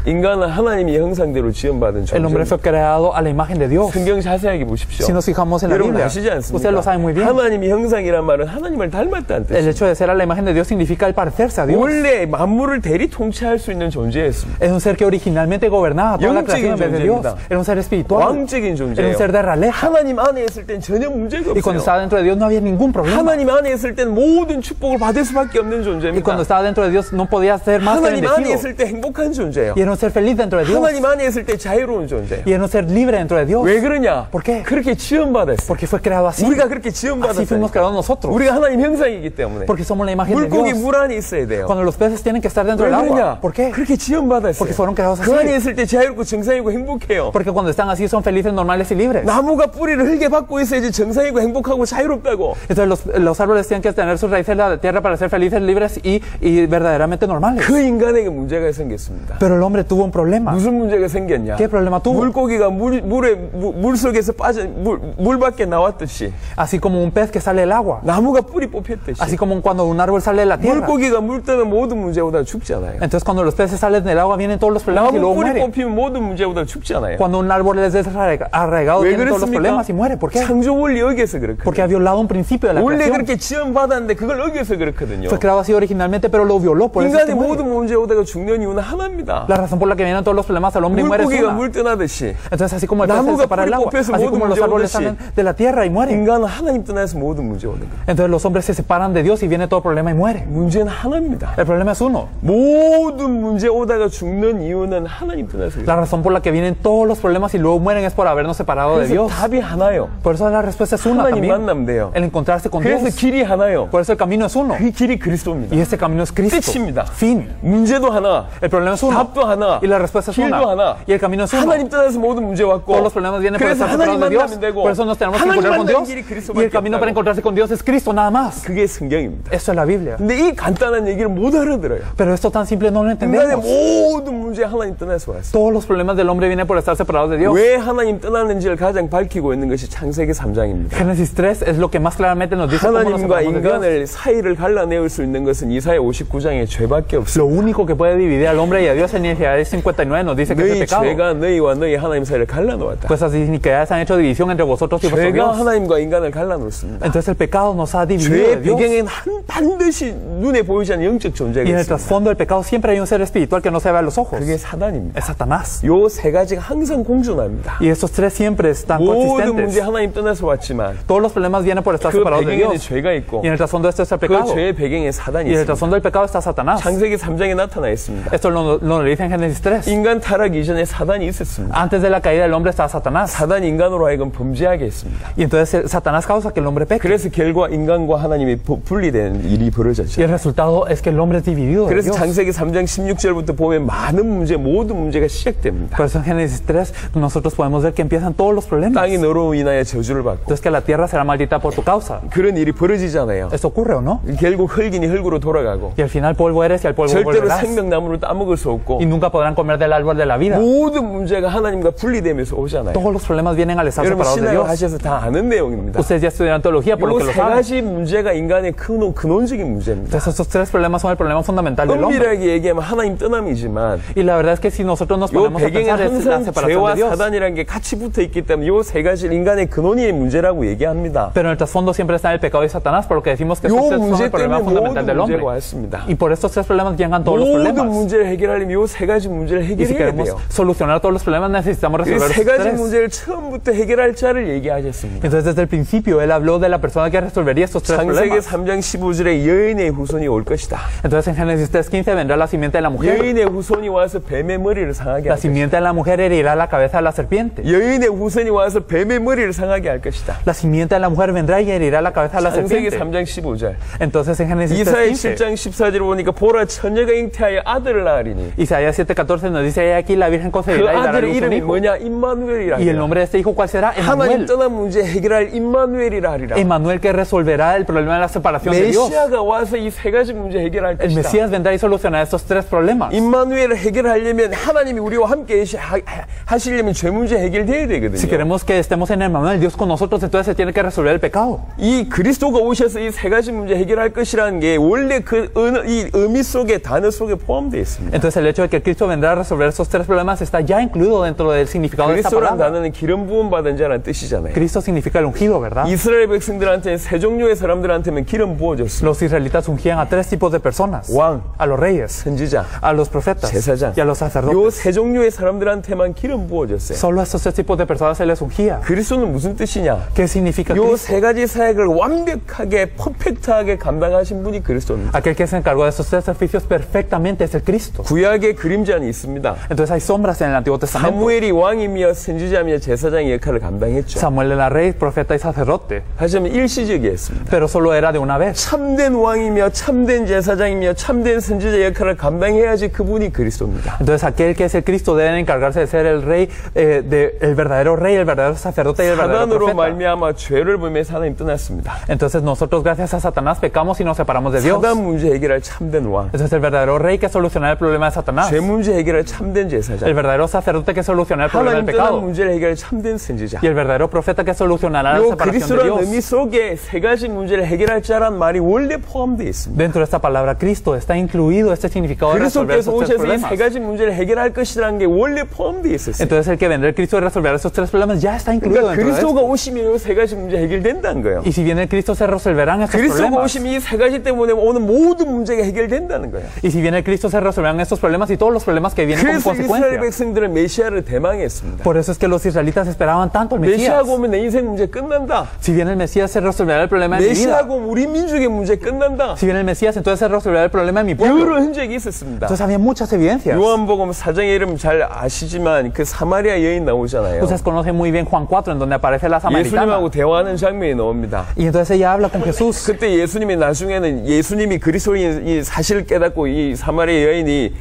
인간은 하나님의 형상대로 지음받은 El hombre 존재입니다. fue creado a la imagen de Dios. 성경 자세하게 보십시오. Si nos fijamos en la 여러분 Biblia, 아시지 않습니까? usted lo sabe muy bien. 하나님의 형상이란 말은 하나님을 닮았다는 El 뜻이에요. hecho de ser a la imagen de Dios significa el parecerse a Dios. 원래 만물을 대리 통치할 수 있는 존재였습니다. Es un ser que originalmente gobernaba toda la creación en vez de Dios. Era un ser espiritual. 왕적인 Era un 존재예요. ser de realeza. 하나님 안에 있을 땐 전혀 문제가 Y cuando 없어요. estaba dentro de Dios no había ningún problema. 하나님 안에 있을 땐 모든 축복을 받을 수밖에 없는 Y 존재입니다. cuando estaba dentro de Dios no podía ser más que 하나님 안에 bendecido. 있을 때 행복한 존재예요. Y era un ser feliz dentro de Dios. 하나님 안에 있을 때 자유로운 존재예요. Y era un ser libre dentro de Dios. 왜 그러냐? ¿Por qué? 그렇게 지음받았어요. Porque fue creado así. 우리가 그렇게 Así fuimos 지음받았어요. creados nosotros. 우리가 하나님 형상이기 때문에. Porque somos la imagen de 물고기 Dios. 물 안에 있어야 돼요. Cuando los peces tienen que estar dentro 왜 del agua. 그러냐? ¿Por qué? 그렇게 지음받았어요. Porque fueron creados 그 안에 así. 있을 때 자유롭고 정상이고 행복해요. Porque cuando están así son felices, normales y libres. 나무가 뿌리를 흙에 박고 있어야지 정상이고 행복하고 자유롭다고. Entonces Entonces los árboles tienen que tener sus raíces en la tierra para ser felices, libres y verdaderamente normales. 그 인간에게 문제가 생겼습니다. Pero el hombre tuvo un problema. 무슨 문제가 생겼냐? ¿Qué problema tuvo? 물고기가 물 속에서 물 밖에 나왔듯이, Así como un pez que sale del agua. 나무가 뿌리 뽑혔듯이, Así como cuando un árbol sale de la tierra. 물고기가 물 뜨면 모든 문제보다 죽잖아요. Entonces cuando los peces salen del agua vienen todos los problemas y 나무 luego 뿌리 mueren. 뽑히면 모든 문제보다 죽잖아요. Cuando un árbol es desarraigado 왜 vienen todos los 그렇습니까? problemas y muere. ¿Por qué? 창조 원리 어겨서 Porque 그렇거든요. ha violado un principio de la 원래 creación. 그렇게 지원받았는데 그걸 어겨서 그렇거든요. Fue creado así originalmente, pero lo violó. Por eso es que 인간의 muere. 모든 문제보다가 죽는 이유는 하나입니다. La razón por la que vienen todos los problemas al hombre y muere es 물고기가 una. 물 떠나듯이 Entonces así como el pez se 나무가 separa del 뿌리 agua, 뽑혀서 así 모든 como los 문제 árboles 오듯이 salen de la tierra y mueren. 인간은 하나님 떠나서 모든 문제 오는 거예요. Entonces los hombres se separan de Dios y viene todo problema y muere. 문제는 하나입니다. El problema es uno. 모든 문제 오다가 죽는 이유는 하나님 떠나서 La razón por la que vienen todos los problemas y luego mueren es por habernos separado de 그래서 Dios. 답이 하나요. Por eso la respuesta es una 하나님 también. 만나면 돼요. El encontrarse con 그래서 Dios. 길이 하나요. Por eso el camino es uno. 그 길이 그리스도입니다. Y ese camino es Cristo. 끝입니다. Fin. 문제도 하나, El problema es uno. 답도 하나, Y la respuesta es 길도 una. 하나. Y el camino es uno. 하나님 떠나서 모든 문제 왔고, Todos los problemas vienen por 그래서 estar 하나님 separados de Dios. 만나면 되고, Por eso nos tenemos que 하나님 encontrar con 만나는 Dios. 길이 Y el 그리스도밖에 camino para 없다고. encontrarse con Dios es Cristo nada más. 그게 성경입니다. Eso es la Biblia. 근데 이 간단한 얘기를 못 알아들어요. Pero esto tan simple no lo 인간의 entendemos. 모든 문제 하나님 떠나서 왔어요. Todos los problemas del hombre vienen por estar separados de Dios. 왜 하나님 떠나는지를 가장 밝히고 있는 것이 창세기 3장입니다. Génesis 3 es lo que más claramente nos dice cómo nos 하나님과 separamos de Dios. 인간을 사이를 갈라내올 수 있는 것은 이사야 59장의 죄밖에 없어요. Lo único que puede dividir al hombre y a Dios en Isaías 59 nos dice que es el 너희 pecado. 죄가 너희와 너희 하나님 사이를 갈라놓았다. Pues así iniquidades han hecho división entre vosotros y vuestro 죄가 Dios. 하나님과 인간을 갈라놓습니다. Entonces el pecado nos ha dividido de 죄의 Dios. 배경에는 반드시 눈에 보이지 않는 영적 존재가 Y en el 있습니다. trasfondo del pecado siempre hay un ser espiritual que no se ve a los ojos. 그게 사단입니다. Es Satanás. 요 세 가지가 항상 공존합니다. Y estos tres siempre están 모든 문제 consistentes. 하나님 떠나서 왔지만 Todos los problemas vienen por estar 그 separados de 배경에는 Dios. 죄가 있고 Y en el trasfondo de esto está el 그 pecado. 죄의 배경에 사단이 Y en el 있습니다. trasfondo del pecado está Satanás. 창세기 3장에 나타나 있습니다. Esto lo dice en Génesis 3. 인간 타락 이전에 사단이 있었습니다. Antes de la caída del hombre estaba Satanás. 사단이 인간으로 하여금 범죄하게 했습니다. Y entonces Satanás causa que el hombre peque. 그래서 결과 인간과 하나님이 분리되는 일이 벌어졌죠. Y el resultado es que el hombre es dividido de 그래서 Dios. 창세기 3장 16절부터 보면 많은 문제, 모든 문제가 시작됩니다. Por eso en Génesis 3 nosotros podemos ver que empiezan todos los problemas. 땅이 너로 인하여 저주를 받고 Entonces que la tierra será maldita por tu causa. 그런 일이 벌어지잖아요. ¿Esto ocurre o no? 결국 흙이니 흙으로 돌아가고 Y al final polvo eres y al polvo 절대로 volverás. 생명나무를 따먹을 수 없고 Y nunca podrán comer del árbol de la vida. 모든 문제가 하나님과 분리되면서 오잖아요. Todos los problemas vienen al estar 여러분 separados de 신학을 Dios. 하셔서 다 아는 내용입니다. Ustedes ya estudiaron teología por lo que 이 lo 세 saben. 가지 문제가 인간의 근원적인 문제입니다. Entonces estos tres problemas son el problema fundamental del hombre. 엄밀하게 얘기하면 하나님 떠남이지만 Y la verdad es que si nosotros nos 요 ponemos a 배경에 pensar es la 항상 separación 죄와 de Dios. 사단이라는 게 같이 붙어 있기 때문에 요 세 가지를 인간의 근원의 문제라고 얘기합니다. Pero en el trasfondo siempre está el pecado y Satanás, por lo que decimos que 요 estos tres son 문제 el problema 때문에 fundamental 모든 del hombre. 문제가 왔습니다. Y por estos tres problemas llegan todos los 모든 problemas. 문제를 해결하려면 요 세 가지 문제를 Y si 해결해야 queremos 돼요. solucionar todos los problemas necesitamos 이 resolver 세 estos 가지 tres. 문제를 처음부터 해결할 자를 얘기하셨습니다. Entonces desde el principio él habló de la persona que resolvería estos tres 창세기 problemas. 3장 15절에 여인의 후손이 올 것이다. Entonces en Génesis 3:15 vendrá la simiente de la mujer. 여인의 후손이 와서 뱀의 머리를 상하게 La 할 것이다. simiente de la mujer herirá la cabeza de la serpiente. 여인의 후손이 와서 뱀의 머리를 상하게 할 것이다. La simiente de la mujer vendrá y herirá la cabeza de la 창세기 serpiente. 3장 15절. Entonces en Génesis 이사야 3:15. 7장 14절에 보니까 보라 처녀가 잉태하여 아들을 낳으리니 Isaías 7:14 nos dice, "He aquí la Virgen 그 concebirá y dará a 아들의 luz un 이름이 hijo." 뭐냐? 임마누엘이라 Y el 하리라. nombre de este hijo, ¿cuál será? 하나님 Emmanuel. 떠난 문제 해결할 임마누엘이라 하리라. Emmanuel que resolverá el problema de la separación de Dios. 메시아가 와서 이 세 가지 문제 해결할 El 것이다. Mesías vendrá y solucionará estos tres problemas. 임마누엘을 해결하려면 하나님이 우리와 함께 하시려면 죄 문제 해결돼야 Si 되거든요. queremos que estemos en Emmanuel, Dios con nosotros, entonces se tiene que resolver el pecado. 이 그리스도가 오셔서 이 세 가지 문제 해결할 것이라는 게 원래 이 의미 속에 단어 속에 포함되어 있습니다. Entonces el hecho de que Cristo vendrá a resolver esos tres problemas está ya incluido dentro del significado de esta 그리스도라는 palabra. 단어는 기름 부음 받은 자라는 뜻이잖아요. Cristo significa el ungido, ¿verdad? 이스라엘 백성들한테는 세 종류의 사람들한테는 기름 부어줬습니다. Los israelitas ungían a tres tipos de personas. 왕, A los reyes, 선지자, a los profetas 제사장. y a los 요 sacerdotes. 세 종류의 사람들한테만 기름 부어줬어요. Solo a estos tres tipos de personas se les ungía. 그리스도는 무슨 뜻이냐? ¿Qué significa 요 Cristo? 세 가지 사역을 완벽하게 퍼펙트하게 감당하신 분이 그리스도입니다. Aquel que se encargó de estos tres oficios perfectamente es el Cristo. 구약의 그림자는 있습니다. Entonces hay sombras en el Antiguo Testamento. 사무엘이 왕이며 선지자며 제사장의 역할을 감당했죠. Samuel era rey, profeta y sacerdote, 하지만 일시적이었습니다. pero solo era de una vez. 참된 왕이며 참된 제사장이며 참된 선지자 역할을 감당해야지 그분이 그리스도입니다. Entonces aquel que es el Cristo debe encargarse de ser el rey, el verdadero sacerdote y el verdadero 사단으로 profeta. 말미암아 죄를 범해 하나님 떠났습니다. 없습니다. Entonces nosotros gracias a Satanás pecamos y nos separamos de Dios. 사단 문제 해결할 참된 왕, Entonces el verdadero rey que soluciona el problema de Satanás. 죄 문제 해결할 참된 제사장, El verdadero sacerdote que soluciona el problema del 하나님 떠난 pecado. 문제를 해결할 참된 선지자. Y el verdadero profeta que solucionará la 요 separación de 그리스도라는 의미 Dios. 속에 세 가지 문제를 해결할 자란 말이 원래 포함되어 있습니다. Dentro de esta palabra Cristo está incluido este significado de resolver 그리스도께서 esos tres 오셔서 이 problemas. 세 가지 문제를 해결할 것이라는 게 원래 포함되어 있었어요. Entonces el que vendrá el Cristo de resolver esos tres problemas ya está incluido 그러니까 dentro de 그리스도가 esto. 오시면 이 세 가지 문제 해결된다는 거예요. Y si viene el Cristo se resolverán estos 그리스도가 problemas. 오시면 이 세 가지 때문에 오는 모든 문제가 해결된다는 거예요. Y si viene el Cristo se resolverán estos problemas y todos los problemas que vienen como 그래서 이스라엘 consecuencia. 백성들은 메시아를 대망했습니다. Por eso es que los israelitas esperaban tanto el Mesías. 메시아가 오면 내 인생 문제 끝난다. Si viene el Mesías se resolverá el problema de mi vida. 메시아가 오면 우리 민족의 문제 끝난다. Si viene el Mesías entonces se resolverá el problema de mi pueblo. 여러 흔적이 있었습니다. Entonces había muchas evidencias. 요한복음 4장의 이름 잘 아시지만 그 사마리아 여인 나오잖아요. Ustedes conocen muy bien Juan 4 en donde aparece la samaritana. 예수님하고 대화하는 장면이 나옵니다. Y entonces ella habla con Jesús. 그때 예수님이 나중에는 예수님이 그리스도인 이 사실을 깨닫고 이 사마리아 여인이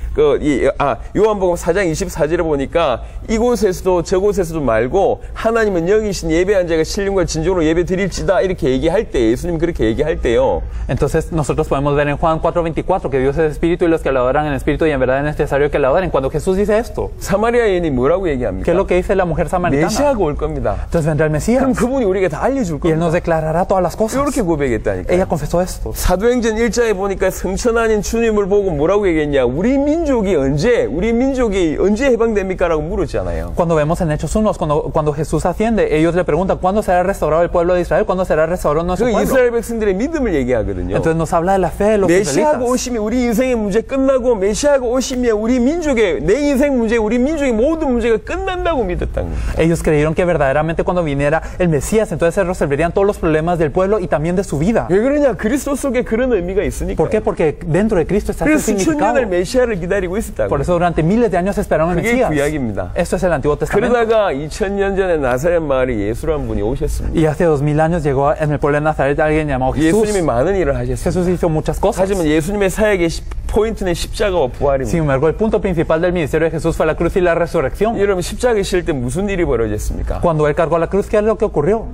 요한복음 4장 24절에 보니까 이곳에서도 저곳에서도 말고 하나님은 영이신 예배한 자가 신령과 진정으로 예배 드릴지다 이렇게 얘기할 때 예수님 그렇게 얘기할 때요. Entonces nosotros podemos ver en Juan 4:24 que Dios es espíritu y los que lo adoran en espíritu y en verdad es necesario que lo adoren. Cuando Jesús dice esto, 사마리아 여인이 뭐라고 ¿qué 얘기합니까? es lo que dice la mujer samaritana? 메시아가 올 겁니다. Entonces vendrá el Mesías 그럼 그분이 우리에게 다 알려줄 y Él 겁니다. nos declarará todas las cosas. 이렇게 고백했다니까요. Ella confesó esto. 사도행전 1장에 보니까 성천 아닌 주님을 보고 뭐라고 얘기했냐? 우리 민족이 언제 해방됩니까? 라고 물었잖아요. Cuando vemos en Hechos 1, cuando Jesús asciende, ellos le preguntan, ¿cuándo será restaurado el pueblo de Israel? ¿Cuándo será restaurado nuestro 그 pueblo? 이스라엘 백성들의 믿음을 얘기하거든요. Entonces nos habla de la fe de los 메시아가 israelitas. 오시면 우리 인생의 문제 끝나고 메시아가 오시면 우리 민족의 내 인생 문제, 우리 민족의 모든 문제가 끝난다고 믿었다는 겁니다. Ellos creyeron que verdaderamente cuando viniera el Mesías, entonces se resolverían todos los problemas del pueblo y también de su vida. 왜 그러냐? 그리스도 속에 그런 의미가 있으니까. ¿Por qué? Porque dentro de Cristo está ese 그래서 수천 significado. 년을 메시아를 기다리고 있었다고. Por eso durante miles de años esperaron el 그게 Mesías. 구약입니다. Esto es el Antiguo Testamento. 그러다가 2000년 전에 나사렛 마을에 예수라는 분이 오셨습니다. Y hace 2000 años llegó en el pueblo de Nazaret alguien llamado Jesús. 예수님이 많은 일을 하셨습니다. Jesús hizo muchas cosas. 하지만 예수님의 사역의 포인트는 십자가와 Sin 부활입니다. embargo, el punto principal del ministerio de Jesús fue la cruz y la resurrección. 여러분 십자가에 실을 때 무슨 일이 벌어졌습니까? Cuando Él cargó la cruz, ¿qué es lo que ocurrió?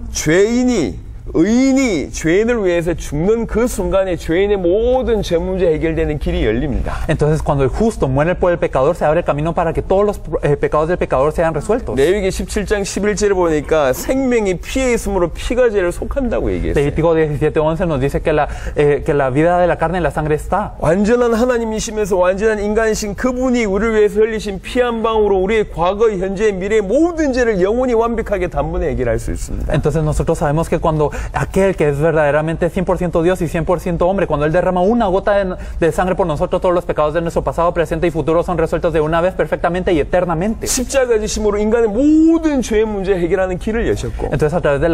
의인이 죄인을 위해서 죽는 그 순간에 죄인의 모든 죄 문제 해결되는 길이 열립니다. Entonces, cuando el justo muere por el pecador, se abre el camino para que todos los pecados del pecador sean resueltos. 레위기 17장 11절에 보니까 생명이 피에 있으므로 피가 죄를 속한다고 얘기했어요. Levítico 17:11 nos dice que la vida de la carne y la sangre está. 완전한 하나님이시면서 완전한 인간이신 그분이 우리를 위해서 흘리신 피 한 방으로 우리의 과거, 현재, 미래의 모든 죄를 영원히 완벽하게 단번에 해결할 수 있습니다. Entonces nosotros sabemos que cuando aquel que es verdaderamente 100% Dios y 100% hombre, cuando Él derrama una gota de sangre por nosotros, todos los pecados de nuestro pasado, presente y futuro son resueltos de una vez perfectamente y eternamente. 십자가 지심으로 인간의 모든 죄의 문제 해결하는 길을 여셨고 Entonces a través de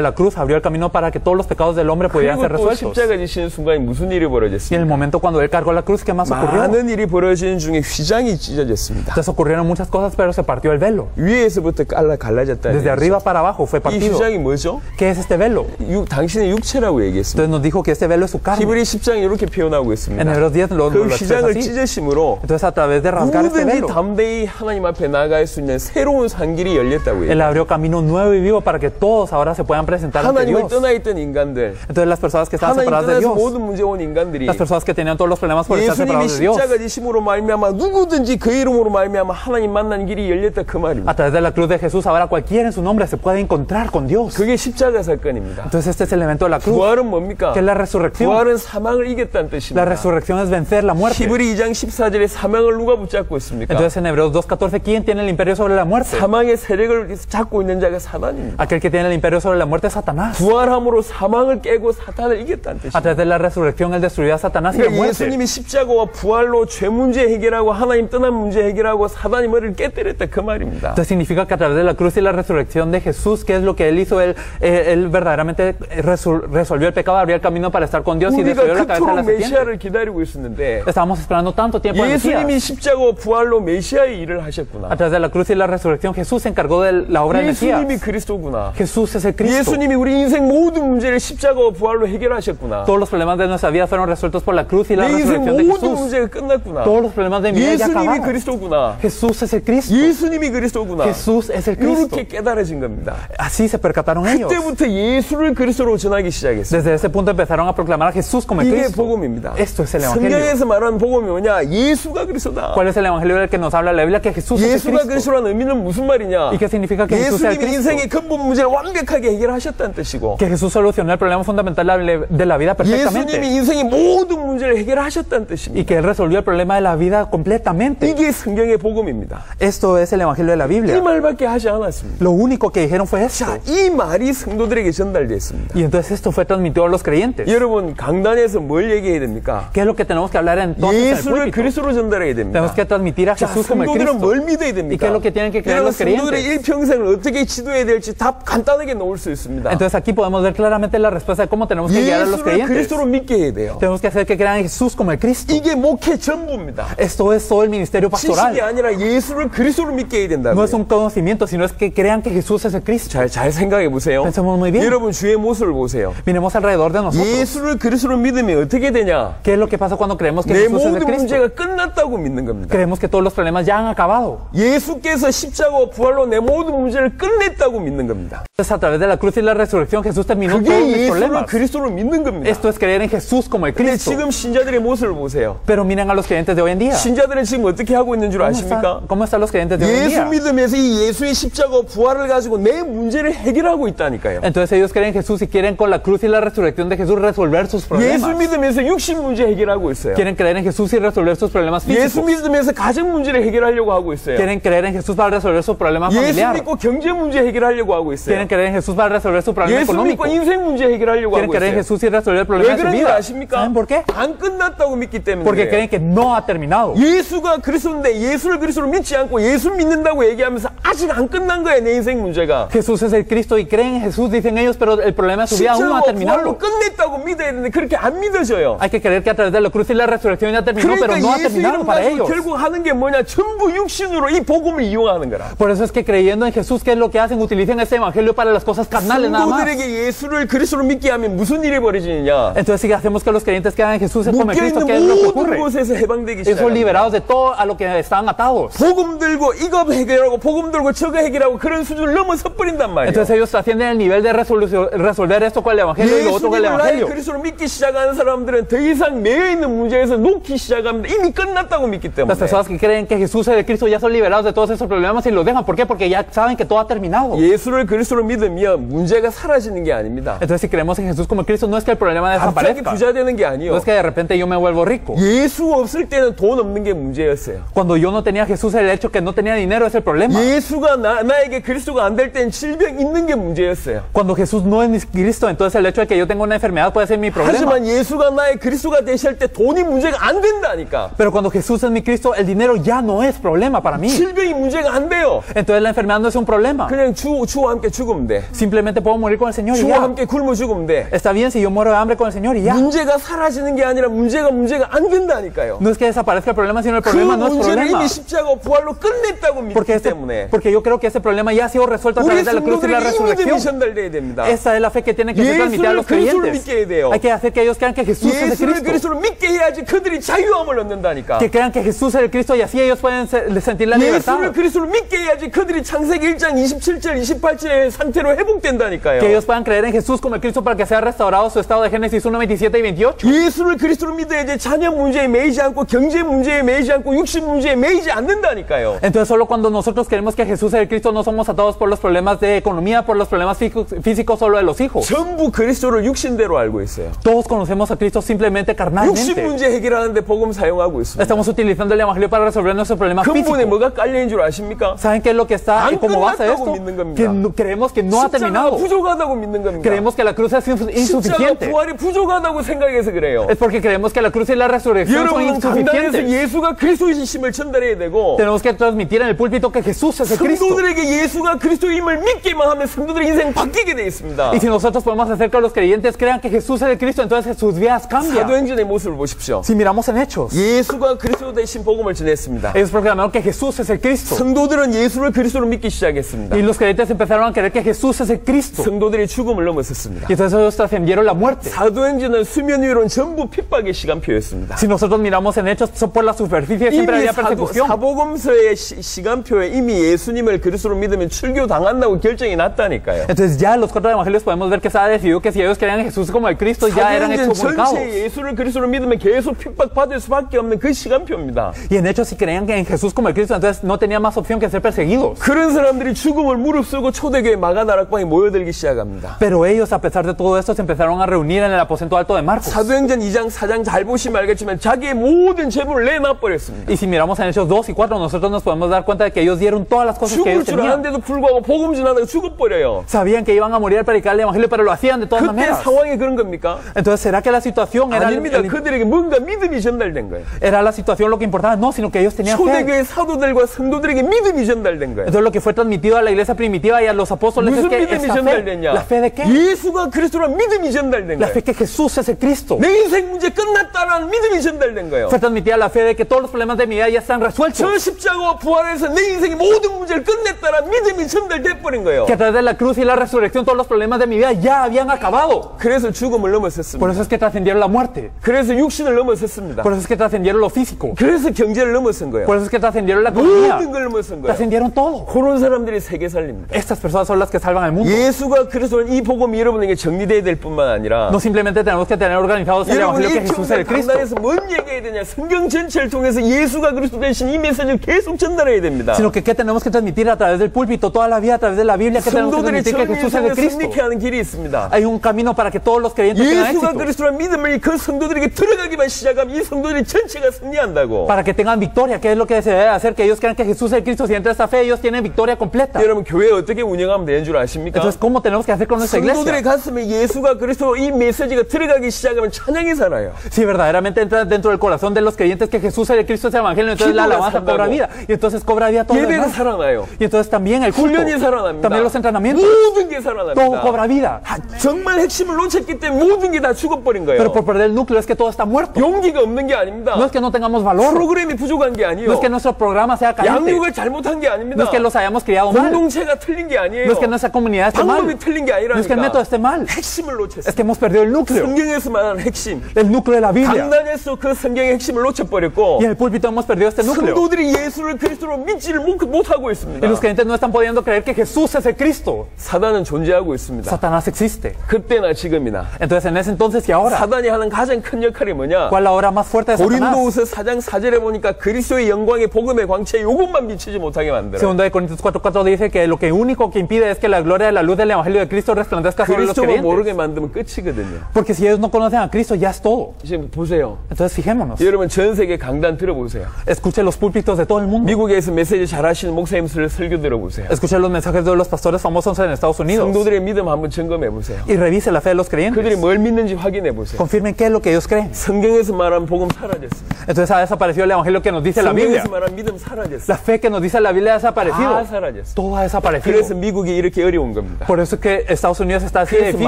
la cruz abrió el camino para que todos los pecados del hombre pudieran ser 그리고 또 resueltos. 십자가 지시는 순간에 무슨 일이 Y en el 벌어졌습니까? momento cuando Él cargó la cruz, ¿qué más ocurrió? 많은 일이 벌어지는 중에 휘장이 찢어졌습니다. Entonces ocurrieron muchas cosas, pero se partió el velo. 위에서부터 갈라졌다. Desde arriba para abajo fue 이 partido. 휘장이 뭐죠? ¿Qué es este velo? 당신의 육체라고 얘기했습니다. Entonces nos dijo que este velo es su carne. 히브리 10장이 이렇게 표현하고 En 있습니다. Hebreos 10 lo 그 expresa 휘장을 así. 찢으심으로 Entonces a través de rasgar este 누구든지 velo, 담대히 하나님 앞에 나아갈 수 있는 새로운 산길이 열렸다고 Él 해요. abrió camino nuevo y vivo para que todos ahora se puedan presentar ante 하나님을 Dios. 떠나 있던 인간들, Entonces las personas que estaban 하나님 separadas de 떠나서 Dios, 모든 문제 온 인간들이 las personas que tenían todos los problemas por estar 예수님이 separados de Dios, 십자가 지심으로 말미암아 누구든지 그 이름으로 말미암아 하나님 만난 길이 열렸다 그 말입니다. a través de la cruz de Jesús, ahora cualquiera en su nombre se puede encontrar con Dios. 그게 십자가 사건입니다. Entonces este es el evento de la cruz, 부활은 뭡니까? que es la resurrección. 부활은 사망을 이겼다는 La 뜻입니다. resurrección es vencer la muerte. 히브리 2장 14절에 사망을 누가 붙잡고 있습니까? Entonces en Hebreos 2:14, ¿quién tiene el imperio sobre la muerte? 사망의 세력을 잡고 있는 자가 사단입니다. Aquel que tiene el imperio sobre la muerte es Satanás. 부활함으로 사망을 깨고 사탄을 이겼다는 A 뜻입니다. través de la resurrección, Él destruyó a Satanás y la 그러니까 muerte. 예수님이 십자가와 부활로 죄 문제 해결하고 하나님 떠난 문제 해결하고 사단이 머리를 깨뜨렸다 그 말입니다. Entonces significa que a través de la cruz y la resurrección de Jesús, ¿qué es lo que Él hizo? Él verdaderamente resolvió el pecado, abrió el camino para estar con Dios y destruyó 우리가 la cabeza de la 그토록 serpiente. 메시아를 기다리고 있었는데 Estábamos esperando tanto tiempo al 예수님이 Mesías. 십자가와 부활로 메시아의 일을 하셨구나. A través de la cruz y la resurrección, Jesús se encargó de la obra del Mesías. 예수님이 그리스도구나. Jesús es el Cristo. 예수님이 우리 인생 모든 문제를 십자가와 부활로 해결하셨구나. Todos los problemas de nuestra vida fueron resueltos por la cruz y la 내 인생 resurrección de 모든 Jesús. 문제가 끝났구나. Todos los problemas de mi vida ya 예수님이 acabaron. 그리스도구나. Jesús es el Cristo. 예수님이 그리스도구나. Jesús es el Cristo. 이렇게 깨달아진 겁니다. Así se percataron ellos. 그때부터 예수를 그리스도로 전하기 시작했어요. Desde ese punto empezaron a proclamar a Jesús como el 이게 Cristo. 복음입니다. Esto es el Evangelio. 성경에서 말하는 복음이 뭐냐? 예수가 그리스도다. ¿Cuál es el Evangelio del que nos habla la Biblia? Que Jesús es el 예수가 Cristo. 그리스도라는 의미는 무슨 말이냐? ¿Y qué significa que Jesús sea el 예수님이 Cristo? 인생의 근본 문제를 완벽하게 해결하셨다는 뜻이고, Que Jesús solucionó el problema fundamental de la vida perfectamente. 예수님이 인생의 모든 문제를 해결하셨다는 뜻입니다. Y que Él resolvió el problema de la vida completamente. 이게 성경의 복음입니다. Esto es el Evangelio de la 이 Biblia. 말밖에 하지 않았습니다. Lo único que dijeron fue esto. 자, 이 말이 성도들에게 전달됐습니다. Y entonces esto fue transmitido a los creyentes. 여러분, 강단에서 뭘 얘기해야 됩니까? ¿Qué es lo que tenemos que hablar entonces en el 예수를 púlpito? 그리스도로 전달해야 됩니다. Tenemos que transmitir a 자, Jesús como el 성도들은 Cristo. 뭘 믿어야 ¿Y qué 됩니까? es lo que tienen que creer 여러분, los creyentes? 성도들의 일평생을 어떻게 지도해야 될지 답 간단하게 놓을 수 있습니다. Entonces aquí podemos ver claramente la respuesta de cómo tenemos que guiar a los 예수를 creyentes. 그리스도로 믿게 해야 돼요. Tenemos que hacer que crean en Jesús como el Cristo. 이게 목회 전부입니다. Esto es todo el ministerio 지식이 pastoral. 아니라 예수를 그리스도로 믿게 해야 된다고요. No es un conocimiento, sino es que crean que Jesús es el Cristo. 잘 생각해 보세요. Pensemos muy bien. 여러분 주의 모습을 보세요. Miremos alrededor de nosotros. 예수를 그리스도로 믿으면 어떻게 되냐? ¿Qué es lo que pasa cuando creemos que 내 Jesús es el 모든 Cristo? 문제가 끝났다고 믿는 겁니다. Creemos que todos los problemas ya han acabado. 예수께서 십자가와 부활로 내 모든 문제를 끝냈다고 믿는 겁니다. Entonces a través de la cruz y la resurrección Jesús terminó todos 그게 mis 예수를 problemas. 그리스도로 믿는 겁니다. Esto es creer en Jesús como el 근데 Cristo. 지금 신자들의 모습을 보세요. Pero miren a los creyentes de hoy en día. 신자들은 지금 어떻게 하고 있는 줄 아십니까? ¿Cómo están los creyentes de hoy en 예수 día? 믿으면서 이 예수의 십자가와 부활을 가지고 내 문제를 해결하고 있다니까요. Entonces ellos creen en Jesús y quieren con la cruz y la resurrección de Jesús resolver sus 예수 problemas. 믿으면서 육신 문제 해결하고 있어요. Quieren creer en Jesús y resolver sus problemas 예수 físicos. 믿으면서 가정 문제를 해결하려고 하고 있어요. Quieren creer en Jesús para resolver su problema 예수 familiar. 믿고 경제 문제 해결하려고 하고 있어요. Quieren creer en Jesús para resolver su problema 예수 económico. 믿고 인생 문제 해결하려고 Quieren 하고 creer en 있어요. Jesús y resolver el 왜 problema de su 그런지 vida. 아십니까? ¿Saben por qué? 안 끝났다고 믿기 때문에 Porque 그래요. creen que no ha terminado. 예수가 그리스도인데 예수를 그리스도로 믿지 않고 예수 믿는다고 얘기하면서 아직 안 끝난 거야 내 인생 문제가. Jesús es el Cristo y creen en Jesús, dicen ellos, pero el problema de su vida aún no ha 십자가와 부활로 terminado. 끝냈다고 믿어야 되는데 그렇게 안 믿어져요. Hay que creer que a través de la cruz y la resurrección ya terminó, pero 그러니까 no ha 예수 terminado 이름 para 가지고 ellos. 결국 하는 게 뭐냐? 전부 육신으로 이 복음을 이용하는 거라. Por eso es que creyendo en Jesús, ¿qué es lo que hacen? Utilizan este evangelio para las cosas carnales nada más. 성도들에게 예수를 그리스도로 믿게 하면 무슨 일이 벌어지느냐? Entonces si hacemos que los creyentes que hagan en Jesús es como el Cristo, 묶여있는 ¿qué es lo que 모든 ocurre? 곳에서 해방되기 Ellos son 시작합니다. liberados de todo a lo que están atados. 복음 들고 이거 해결하고 복음 들고 저거 해결하고 그런 수준을 넘어서 버린단 말이에요. Entonces ellos trascienden el nivel de resolver esto con el evangelio y lo otro con el 예수님을 나의 evangelio. 그리스도로 믿기 시작하는 사람들은 더 이상 매여 있는 문제에서 놓기 시작합니다. 이미 끝났다고 믿기 때문에. Las personas que creen que Jesús es el Cristo ya son liberados de todos esos problemas y los dejan. ¿Por qué? Porque ya saben que todo ha terminado. 예수를 그리스도로 믿으면 문제가 사라지는 게 아닙니다. Entonces si creemos en Jesús como el Cristo no es que el problema 갑자기 desaparezca. 부자 되는 게 No 아니요. es que de repente yo me vuelvo rico. 예수 없을 때는 돈 없는 게 문제였어요. Cuando yo no tenía a Jesús, el hecho que no tenía dinero es el problema. 예수가 나에게 그리스도가 안 될 때는 질병 있는 게 문제였어요. Cuando Jesús no es mi Cristo, entonces el hecho de que yo tenga una enfermedad puede ser mi problema. 하지만 예수가 나의 그리스도가 되실 때 돈이 문제가 안 된다니까. Pero cuando Jesús es mi Cristo, el dinero ya no es problema para mí. 질병이 문제가 안 돼요. Entonces la enfermedad no es un problema. 그냥 주와 함께 죽으면 돼. Simplemente puedo morir con el Señor y 주와 ya. 함께 굶어 죽으면 돼. Está bien si yo muero de hambre con el Señor y ya. 문제가 사라지는 게 아니라 문제가 안 된다니까요. No es que desaparezca el problema, sino el 그 problema no es 문제를 problema. 이미 십자가 부활로 끝냈다고 믿기 때문에 Porque yo creo que ese problema ya ha sido resuelto a 우리 través de la cruz y la 성도들에게 이 믿음이 resurrección. 전달돼야 됩니다. Esa es la fe que tienen que ser transmitida a los 예수를 그리스도로 creyentes. 믿게 해야 돼요. Hay que hacer que ellos crean que Jesús es el 예수를 Cristo. 그리스도로 믿게 해야지 그들이 자유함을 얻는다니까. Que crean que Jesús es el Cristo y así ellos pueden sentir la libertad. 예수를 그리스도로 믿게 해야지 그들이 창세기 1장 27절 28절의 상태로 회복된다니까요. Que ellos puedan creer en Jesús como el Cristo para que sea restaurado su estado de Génesis 1, 27 y 28. 예수를 그리스도로 믿어야지 자녀 문제에 매이지 않고 경제 문제에 매이지 않고 육신 문제에 매이지 않는다니까요. Entonces solo cuando nosotros creemos que Jesús es el Cristo no somos atados por los problemas de economía, por los problemas físicos solo de los hijos. 전부 그리스도를 육신대로 알고 있어요. Todos conocemos a Cristo simplemente 육신 carnalmente. 문제 해결하는데 복음 사용하고 있습니다. Estamos utilizando el Evangelio para resolver nuestros problemas 근본에 físicos. 뭐가 깔려있는 줄 아십니까? ¿Saben qué es lo que está 안 como base de 끝났다고 esto? 믿는 겁니다. Que creemos que no ha 십자가 terminado. 부족하다고 믿는 겁니다. Creemos que la cruz es 십자가 insuficiente. 부활이 부족하다고 생각해서 그래요. Es porque creemos que la cruz y la resurrección son 여러분은 강단에서 insuficientes. 예수가 그리스도이심을 전달해야 되고 Tenemos que transmitir en el púlpito que Jesús es el Cristo. 성도들에게 예수가 그리스도임을 믿게만 하면 성도들의 인생 바뀌게 돼 있습니다. Y si nosotros podemos hacer que los creyentes crean que Jesús es el Cristo, entonces sus vidas cambian. 사도행전의 모습을 보십시오. Si miramos en Hechos, 예수가 그리스도 되신 복음을 전했습니다. ellos proclamaron que Jesús es el Cristo. 성도들은 예수를 그리스도로 믿기 시작했습니다. Y los creyentes empezaron a creer que Jesús es el Cristo. 성도들이 죽음을 넘어섰습니다. Y entonces ellos trascendieron la muerte. 사도행전은 수면 위로는 전부 핍박의 시간표였습니다. Si nosotros miramos en Hechos, por la superficie siempre 이미 había persecución. 사복음서의 시간표에 이미 예수님을 그리스도로 믿으면 출교 당한다고 결정이 났다니까요. Entonces ya los 4 evangelios podemos ver que Sara decidió que si ellos creían en Jesús como el Cristo ya eran 사도행전 excomunicados. 전체 예수를 그리스도로 믿으면 계속 핍박받을 수밖에 없는 그 시간표입니다. Y en hecho si creían que en Jesús como el Cristo entonces no tenían más opción que ser perseguidos. 그런 사람들이 죽음을 무릅쓰고 초대교회 마가다락방에 모여들기 시작합니다. Pero ellos a pesar de todo esto se empezaron a reunir en el aposento alto de Marcos. 사도행전 2장 4장 잘 보시면 알겠지만 자기의 모든 재물을 내놔버렸습니다. Y si miramos en Hechos 2 y 4 nosotros nos podemos dar cuenta de que ellos dieron todas las cosas que 죽을 ellos 줄 tenían. 아는데도 불구하고 복음 전하다가 죽어버려요. Sabían que iban a morir al predicar el evangelio pero lo hacían de todas 그때 maneras. 상황이 그런 겁니까? Entonces ¿será que la situación era, 아닙니다. 그들에게 뭔가 믿음이 전달된 거예요. era la situación lo que importaba? No, sino que ellos tenían fe. 초대교회 사도들과 성도들에게 믿음이 전달된 거예요. Entonces lo que fue transmitido a la iglesia primitiva y a los apóstoles es 무슨 que 믿음이 esa fe, 전달됐냐? ¿la fe de qué? 예수가 그리스도란 믿음이 전달된 La 거예요. fe que Jesús es el Cristo. 내 인생 문제 끝났다라는 믿음이 전달된 거예요. Fue transmitida la fe de que todos los problemas de mi vida ya están resueltos. 저 십자가와 부활에서 내 인생의 모든 문제를 끝냈다라는 믿음이 전달돼 버린 거예요. Que a través de la cruz y la resurrección todos los problemas de mi vida ya habían acabado. 그래서 죽음을 Por 넘어섰습니다. eso es que trascendieron la muerte. 그래서 육신을 넘어섰습니다. Por eso es que trascendieron lo físico. 그래서 경제를 넘어선 거예요. Por eso es que trascendieron la economía. 모든 걸 넘어선 거예요. Trascendieron todo. 그런 사람들이 세계 살립니다. Estas personas son las que salvan al mundo. 예수가 그리스도는 이 복음이 여러분에게 정리되어야 될 뿐만 아니라 No simplemente tenemos que tener organizados el 여러분이 evangelio que 이 Jesús es el Cristo, 강단에서 뭔 얘기해야 되냐? 성경 전체를 통해서 예수가 그리스도 대신 이 메시지를 계속 전달해야 됩니다. sino que ¿qué tenemos que transmitir a través del púlpito toda la vida, a través de la Biblia? ¿Qué tenemos que 성도들이 transmitir que 전 Jesús es el 인생을 Cristo? 승리케 하는 길이 있습니다. Hay un camino para que todos los creyentes tengan 예수가 éxito, 그리스도란 믿음을 그 성도들에게 들어가기만 시작하면 이 성도들이 전체가 승리한다고. para que tengan victoria. ¿Qué es lo que se debe hacer? Que ellos crean que Jesús es el Cristo. Si entra esta fe, ellos tienen victoria completa. 여러분 교회 어떻게 운영하면 되는 줄 아십니까? Entonces, ¿cómo tenemos que hacer con nuestra 성도들의 iglesia? 가슴에 예수가 그리스도 이 메시지가 들어가기 시작하면 찬양이 살아요. Si verdaderamente entra dentro del corazón de los creyentes que Jesús es el Cristo, es el evangelio, entonces la 기도가 alabanza cobra 산다고. vida. Y entonces cobra vida todo lo 예배가 demás. 살아나요. Y entonces también el culto, 훈련이 살아납니다. también los entrenamientos, 모든 게 todo 살아납니다. cobra vida. 정말 핵심을 놓쳤기 때문에 모든 게 다 죽어버린 거예요. Pero por perder el núcleo es que todo está muerto. 용기가 없는 게 아닙니다. No es que no tengamos valor, 프로그램이 부족한 게 no 아니에요. es que nuestro programa sea carente, 양육을 잘못한 게 no 아닙니다. es que los hayamos criado mal, 공동체가 틀린 게 아니에요. no es que nuestra comunidad esté 방법이 mal, 틀린 게 no es que el método 아니라니까. esté mal, 핵심을 놓쳤어요. es que hemos perdido el núcleo, 성경에서 말하는 핵심. el núcleo de la Biblia. 강단에서 그 성경의 핵심을 놓쳐버렸고 Y en el púlpito hemos perdido este núcleo. 성도들이 예수를 그리스도로 믿지를 못하고 Y 있습니다. los creyentes no están pudiendo creer que Jesús es el Cristo. 사단은 존재하고 있습니다. Satanás existe. 그때나 지금이나. Entonces en ese entonces y ahora, 사단이 하는 가장 큰 역할이 뭐냐? ¿cuál es la obra más fuerte de Satanás? 고린도후서 4장 4절에 보니까 그리스도의 영광의 복음의 광채 이것만 비치지 못하게 만들어요. Segunda de Corintios 4:4 dice que lo que único que impide es que la gloria de la luz del evangelio de Cristo resplandezca sobre los 그리스도만 creyentes. 모르게 만들면 끝이거든요. Porque si ellos no conocen a Cristo ya es todo. 지금 보세요. Entonces fijémonos. 여러분 전 세계 강단 들어보세요. Escuche los púlpitos de todo el mundo. 미국에서 메시지 잘하시는 목사님들 설교 들어보세요. Escuche los mensajes de los pastores famosos en Estados Unidos. 성도들의 믿음 한번 점검해 보세요. Y revise la fe de los 그들이 creyentes. 뭘 믿는지 확인해 보세요. Confirmen qué es lo que ellos creen. 성경에서 말한 복음 사라졌어요. Entonces ha desaparecido el evangelio que nos dice la Biblia. 성경에서 말한 믿음 사라졌어요. La fe que nos dice la Biblia ha desaparecido. 다 사라졌어요. Todo ha desaparecido. 그래서 미국이 이렇게 어려운 겁니다. Por eso es que Estados Unidos está así de 그래서 difícil.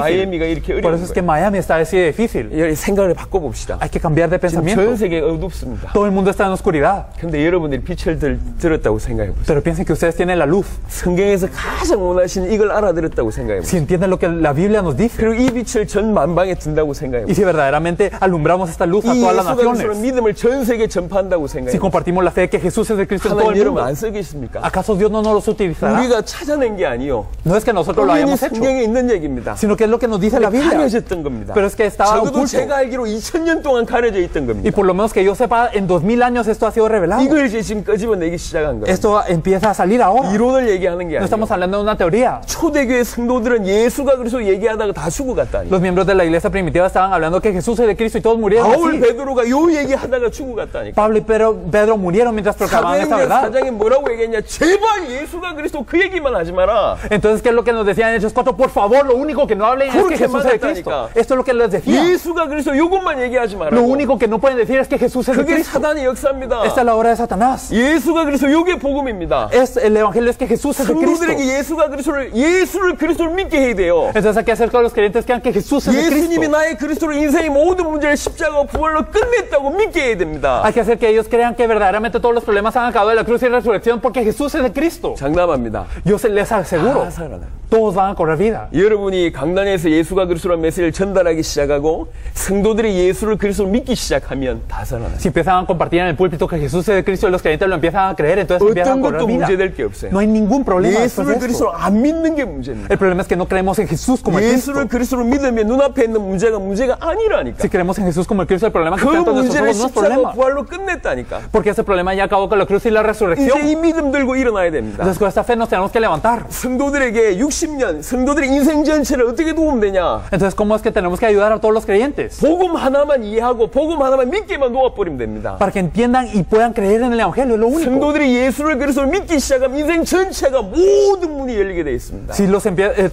마이애미가 이렇게 Por 어려운 eso es que 거예요. Miami está así de difícil. 생각을 바꿔봅시다. Hay que cambiar de 지금 전 pensamiento. 세계 어둡습니다. Todo el mundo está en oscuridad. 근데 여러분들이 빛을 들었다고 생각해 보세요. Pero piensen que ustedes tienen la luz. 성경에서 가장 원하시는 이걸 알아들었다고 생각해 보세요. Si entienden lo que la Biblia nos dice. 그리고 이 빛을 전 만방에 든다고 생각해 Y 보세요. si verdaderamente alumbramos esta luz a 이 todas las 예수가 그리스도의 naciones. 믿음을 전 세계에 전파한다고 생각해 Si 보세요. compartimos la fe de que Jesús es el Cristo en todo 하나님 el 여러분 mundo. 안 쓰겠습니까? ¿Acaso Dios no nos los utilizará? 우리가 찾아낸 게 아니요. No es que nosotros lo 이미 hayamos hecho, 성경에 있는 얘기입니다. sino que es lo que nos dice la Biblia. 가려졌던 겁니다. Pero es que estaba 적어도 oculto. 제가 알기로 2000년 동안 가려져 있던 Y 겁니다. por lo menos que yo sepa, en 2000 años esto ha sido revelado. 이걸 이제 지금 끄집어내기 시작한 거예요. Esto empieza a salir ahora. 이론을 얘기하는 게 No 아니에요. estamos hablando de una teoría. 초대교회 성도들은 예수가 그리스도 얘기하다가 다 죽어갔다니. Los miembros de la iglesia primitiva estaban hablando que Jesús es de Cristo y todos murieron 바울 así. 베드로가 요 얘기하다가 죽어갔다니까. Pablo y Pedro murieron mientras proclamaban esta 사도행전 verdad. 4장에 뭐라고 얘기했냐? 제발 예수가 그리스도 그 얘기만 하지 마라. Entonces, ¿qué es lo que nos decían en Hechos 4? Por favor, lo único que no hablen es que 그렇게 Jesús es de Cristo. 말했다니까. Esto es lo que les decía. 예수가 그리스도 요것만 얘기하지 마라. Lo único que no pueden decir es que Jesús es de 그게 Cristo. 사단의 역사입니다. Esta es la obra de Satanás. 예수가 그리스도 요게 복음입니다. El evangelio es que Jesús es de Cristo. 성도들에게 예수를 그리스도를 믿게 해야 돼요. Entonces hay que hacer que los creyentes crean que Jesús es de 예수님이 Cristo. 나의 그리스도로 인생의 모든 문제를 십자가와 부활로 끝냈다고 믿게 해야 됩니다. Hay que hacer que ellos crean que verdaderamente todos los problemas han acabado de la cruz y resurrección porque Jesús es de Cristo. 장담합니다. Yo les aseguro, 다 살아나요. todos van a correr vida. 여러분이 강단에서 예수가 그리스도라는 메시지를 전달하기 시작하고 성도들이 예수를 그리스도로 믿기 시작하면 다 살아나요. Si empiezan a compartir en el púlpito que Jesús es de Cristo y los creyentes lo empiezan a creer, entonces empiezan 어떤 a correr 것도 vida. 문제될 게 없어요. No hay ningún problema después de 예수를 esto. 그리스도로 안 믿는 게 문제입니다. El problema es que no creemos en Jesús como el Cristo. 예수를 그리스도로 믿으면 눈앞에 있는 문제가 아니라니까. Si creemos en Jesús como el Cristo, el problema que 그 está ante nuestros 문제를 ojos no es 십자가 problema. 부활로 끝냈다니까. Porque ese problema ya acabó con la cruz y la 이제 resurrección. 이 믿음 들고 일어나야 됩니다. Entonces con esta fe nos tenemos que levantar. 성도들에게 60년, 성도들의 인생 전체를 어떻게 도움되냐? Entonces, ¿cómo es que tenemos que ayudar a todos los creyentes? 복음 하나만 이해하고 복음 하나만 믿게만 놓아버리면 됩니다. Para que entiendan y puedan creer en el Evangelio, es lo único. 성도들이 예수를 그리스도를 믿기 시작하면 인생 전체가 모든 문이 열리게 되어 있습니다. Si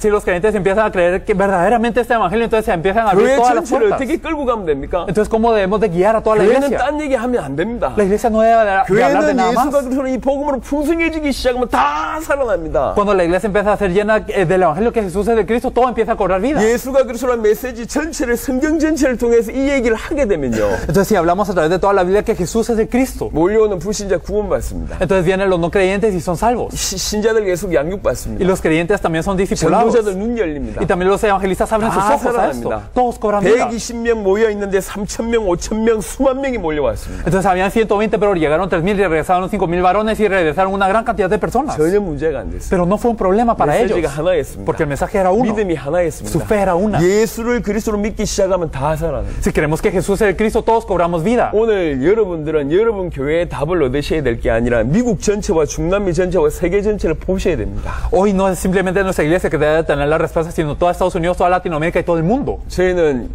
los creyentes empiezan a creer que verdaderamente este Evangelio, entonces se empiezan a abrir 교회 todas las 전체를 puertas. 어떻게 끌고 가면 됩니까? Entonces, ¿cómo debemos de guiar a toda la 교회는 iglesia? 딴 얘기하면 안 됩니다. La iglesia no debe de hablar de 교회는 nada 예수가 más. 그리스도는 이 복음으로 풍성해지기 시작하면 다 살아납니다. Cuando la iglesia empieza a ser llena del Evangelio que Jesús es de Cristo, todo empieza a cobrar vida. 예수가 그리스도라는 메시지 전체를 성경 전체를 통해서 이 얘기를 하게 되면요. Entonces, si hablamos a través de toda la Biblia que Jesús es de Cristo, 몰려오는 불신자 구원받습니다. entonces vienen los no creyentes y son salvos. 신자들 계속 Y 양육받습니다. los creyentes también son discipulados. 전도자들 눈 열립니다. Y también los evangelistas abren sus 다 ojos a esto. 살아납니다. Todos cobran vida. 120명 모여 있는데 3,000명, 5,000명, 수만 명이 몰려왔습니다. Entonces habían 120, pero llegaron 3,000 y regresaron 5,000 varones y regresaron una gran cantidad de personas. 전혀 문제가 안 됐어요. Pero no fue un problema para ellos, 메시지가 하나였습니다. porque el mensaje era uno. 믿음이 Su 하나였습니다. fe era una. 예수를 그리스도로 믿기 시작하면 다 살아납니다. Si creemos que Jesús es el Cristo, todos cobramos vida. 오늘 여러분들은 여러분 교회의 답을 얻으셔야 될 게 아니라 미국 전체와 중남미 전체와 세계 전체를 보셔야 됩니다. Hoy no es simplemente nuestra iglesia que debe tener la respuesta, sino toda Estados Unidos, toda Latinoamérica y todo el mundo. 저희는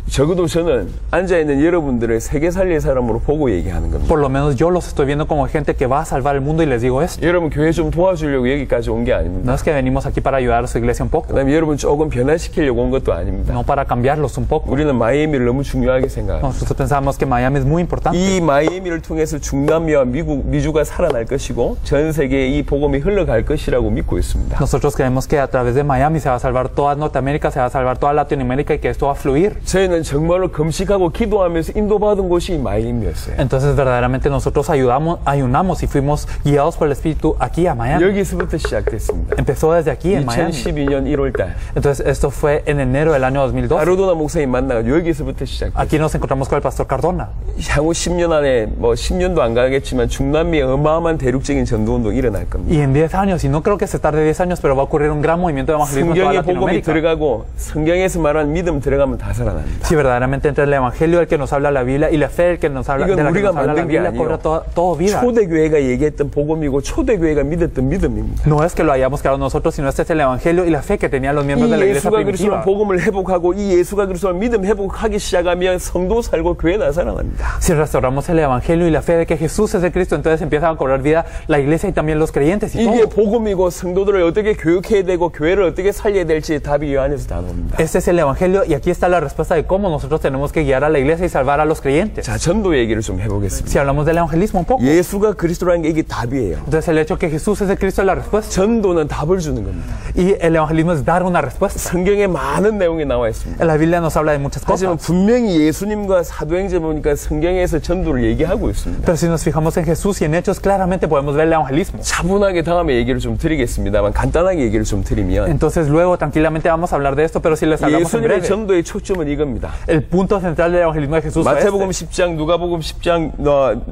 적어도 저는 앉아있는 여러분들을 세계 살릴 사람으로 보고 얘기하는 겁니다. Por lo menos yo los estoy viendo como gente que va a salvar el mundo y les digo esto. 여러분 교회 좀 도와주려고 여기까지 온 게 아닙니다. No es que venimos aquí para ayudar a su iglesia un poco, 그 다음에 여러분 조금 변화시키려고 온 것도 아닙니다. no para cambiarlos un poco. 우리는 마이애미를 너무 중요하게 생각합니다. Nosotros pensamos que Miami es muy importante. 이 마이애미를 통해서 중남미와 미주가 살아날 것이고 전 세계에 이 복음이 흘러갈 것이라고 믿고 있습니다. Nosotros creemos que a través de Miami se va a salvar toda Norteamérica, se va a salvar toda Latinoamérica y que esto va a fluir. 저희는 정말로 금식하고 기도하면서 인도받은 곳이 마이애미였어요. Entonces verdaderamente nosotros ayunamos y fuimos guiados por el Espíritu aquí a Miami. 여기서부터 시작됐습니다. Empezó desde aquí en Miami. 2012년 1월달 Entonces esto fue en enero del año 2012. 아르도나 목사님 만나가지고 여기서부터 시작됐어요. Aquí nos encontramos con el pastor Cardona. 향후 10년 안에 뭐 10년도 안 가겠지만 중남미에 어마어마한 대륙적인 전도운동이 일어날 겁니다. Y en 10 años, y no creo que se tarde 10 años, pero va a ocurrir un gran movimiento de evangelismo en toda 성경의 복음이 Latinoamérica. 들어가고 성경에서 말하는 믿음 들어가면 다 살아납니다. Si verdaderamente entre el evangelio el que nos habla la Biblia y la fe el que nos habla, 이건 de la que 우리가 nos habla la 만든 게 Biblia, 아니에요. cobra todo vida. 초대교회가 얘기했던 복음이고 초대교회가 믿었던 믿음입니다. No es que lo hayamos creado nosotros, sino este es el evangelio y la fe que tenían los miembros 이 de la iglesia 예수가 그리스도로 primitiva. 복음을 회복하고 이 예수가 그리스도로 믿음 회복하기 시작하면 성도 살고 교회 다 살아납니다. Si restauramos el evangelio y la fe de que Jesús es el Cristo, entonces empiezan a cobrar vida la iglesia y también los creyentes y 이게 todo. 복음이고 성도들을 어떻게 교육해야 되고 교회를 어떻게 살려야 될지 답이 이 안에서 다 나옵니다. Este es el evangelio y aquí está la respuesta de cómo nosotros tenemos que guiar a la iglesia y salvar a los creyentes. 자, 전도 얘기를 좀 해보겠습니다. Si hablamos del evangelismo un poco, 예수가 그리스도라는 게 이게 답이에요. entonces el hecho que Jesús es el Cristo es la respuesta. 전도는 답을 주는 겁니다. Y el evangelismo es dar una respuesta. 성경에 많은 내용이 나와 있습니다. En la Biblia nos habla de muchas 하지만 cosas. 분명히 예수님과 사도행전 보니까 성경에서 전도를 얘기하고 있습니다. Pero si nos fijamos en Jesús y en Hechos, claramente podemos ver el evangelismo. 차분하게 다음에 얘기를 좀 드리겠습니다만 간단하게 얘기를 좀 드리면 Entonces luego tranquilamente vamos a hablar de esto, pero si les hablamos en 예수님의 breve. 전도의 초점은 이겁니다. El punto central del evangelismo de Jesús fue 마태복음 este. 10장, 누가복음 10장,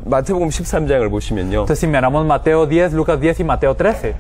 마태복음 13장을 보시면요. Entonces si miramos Mateo 10, Lucas 10 y Mateo 13,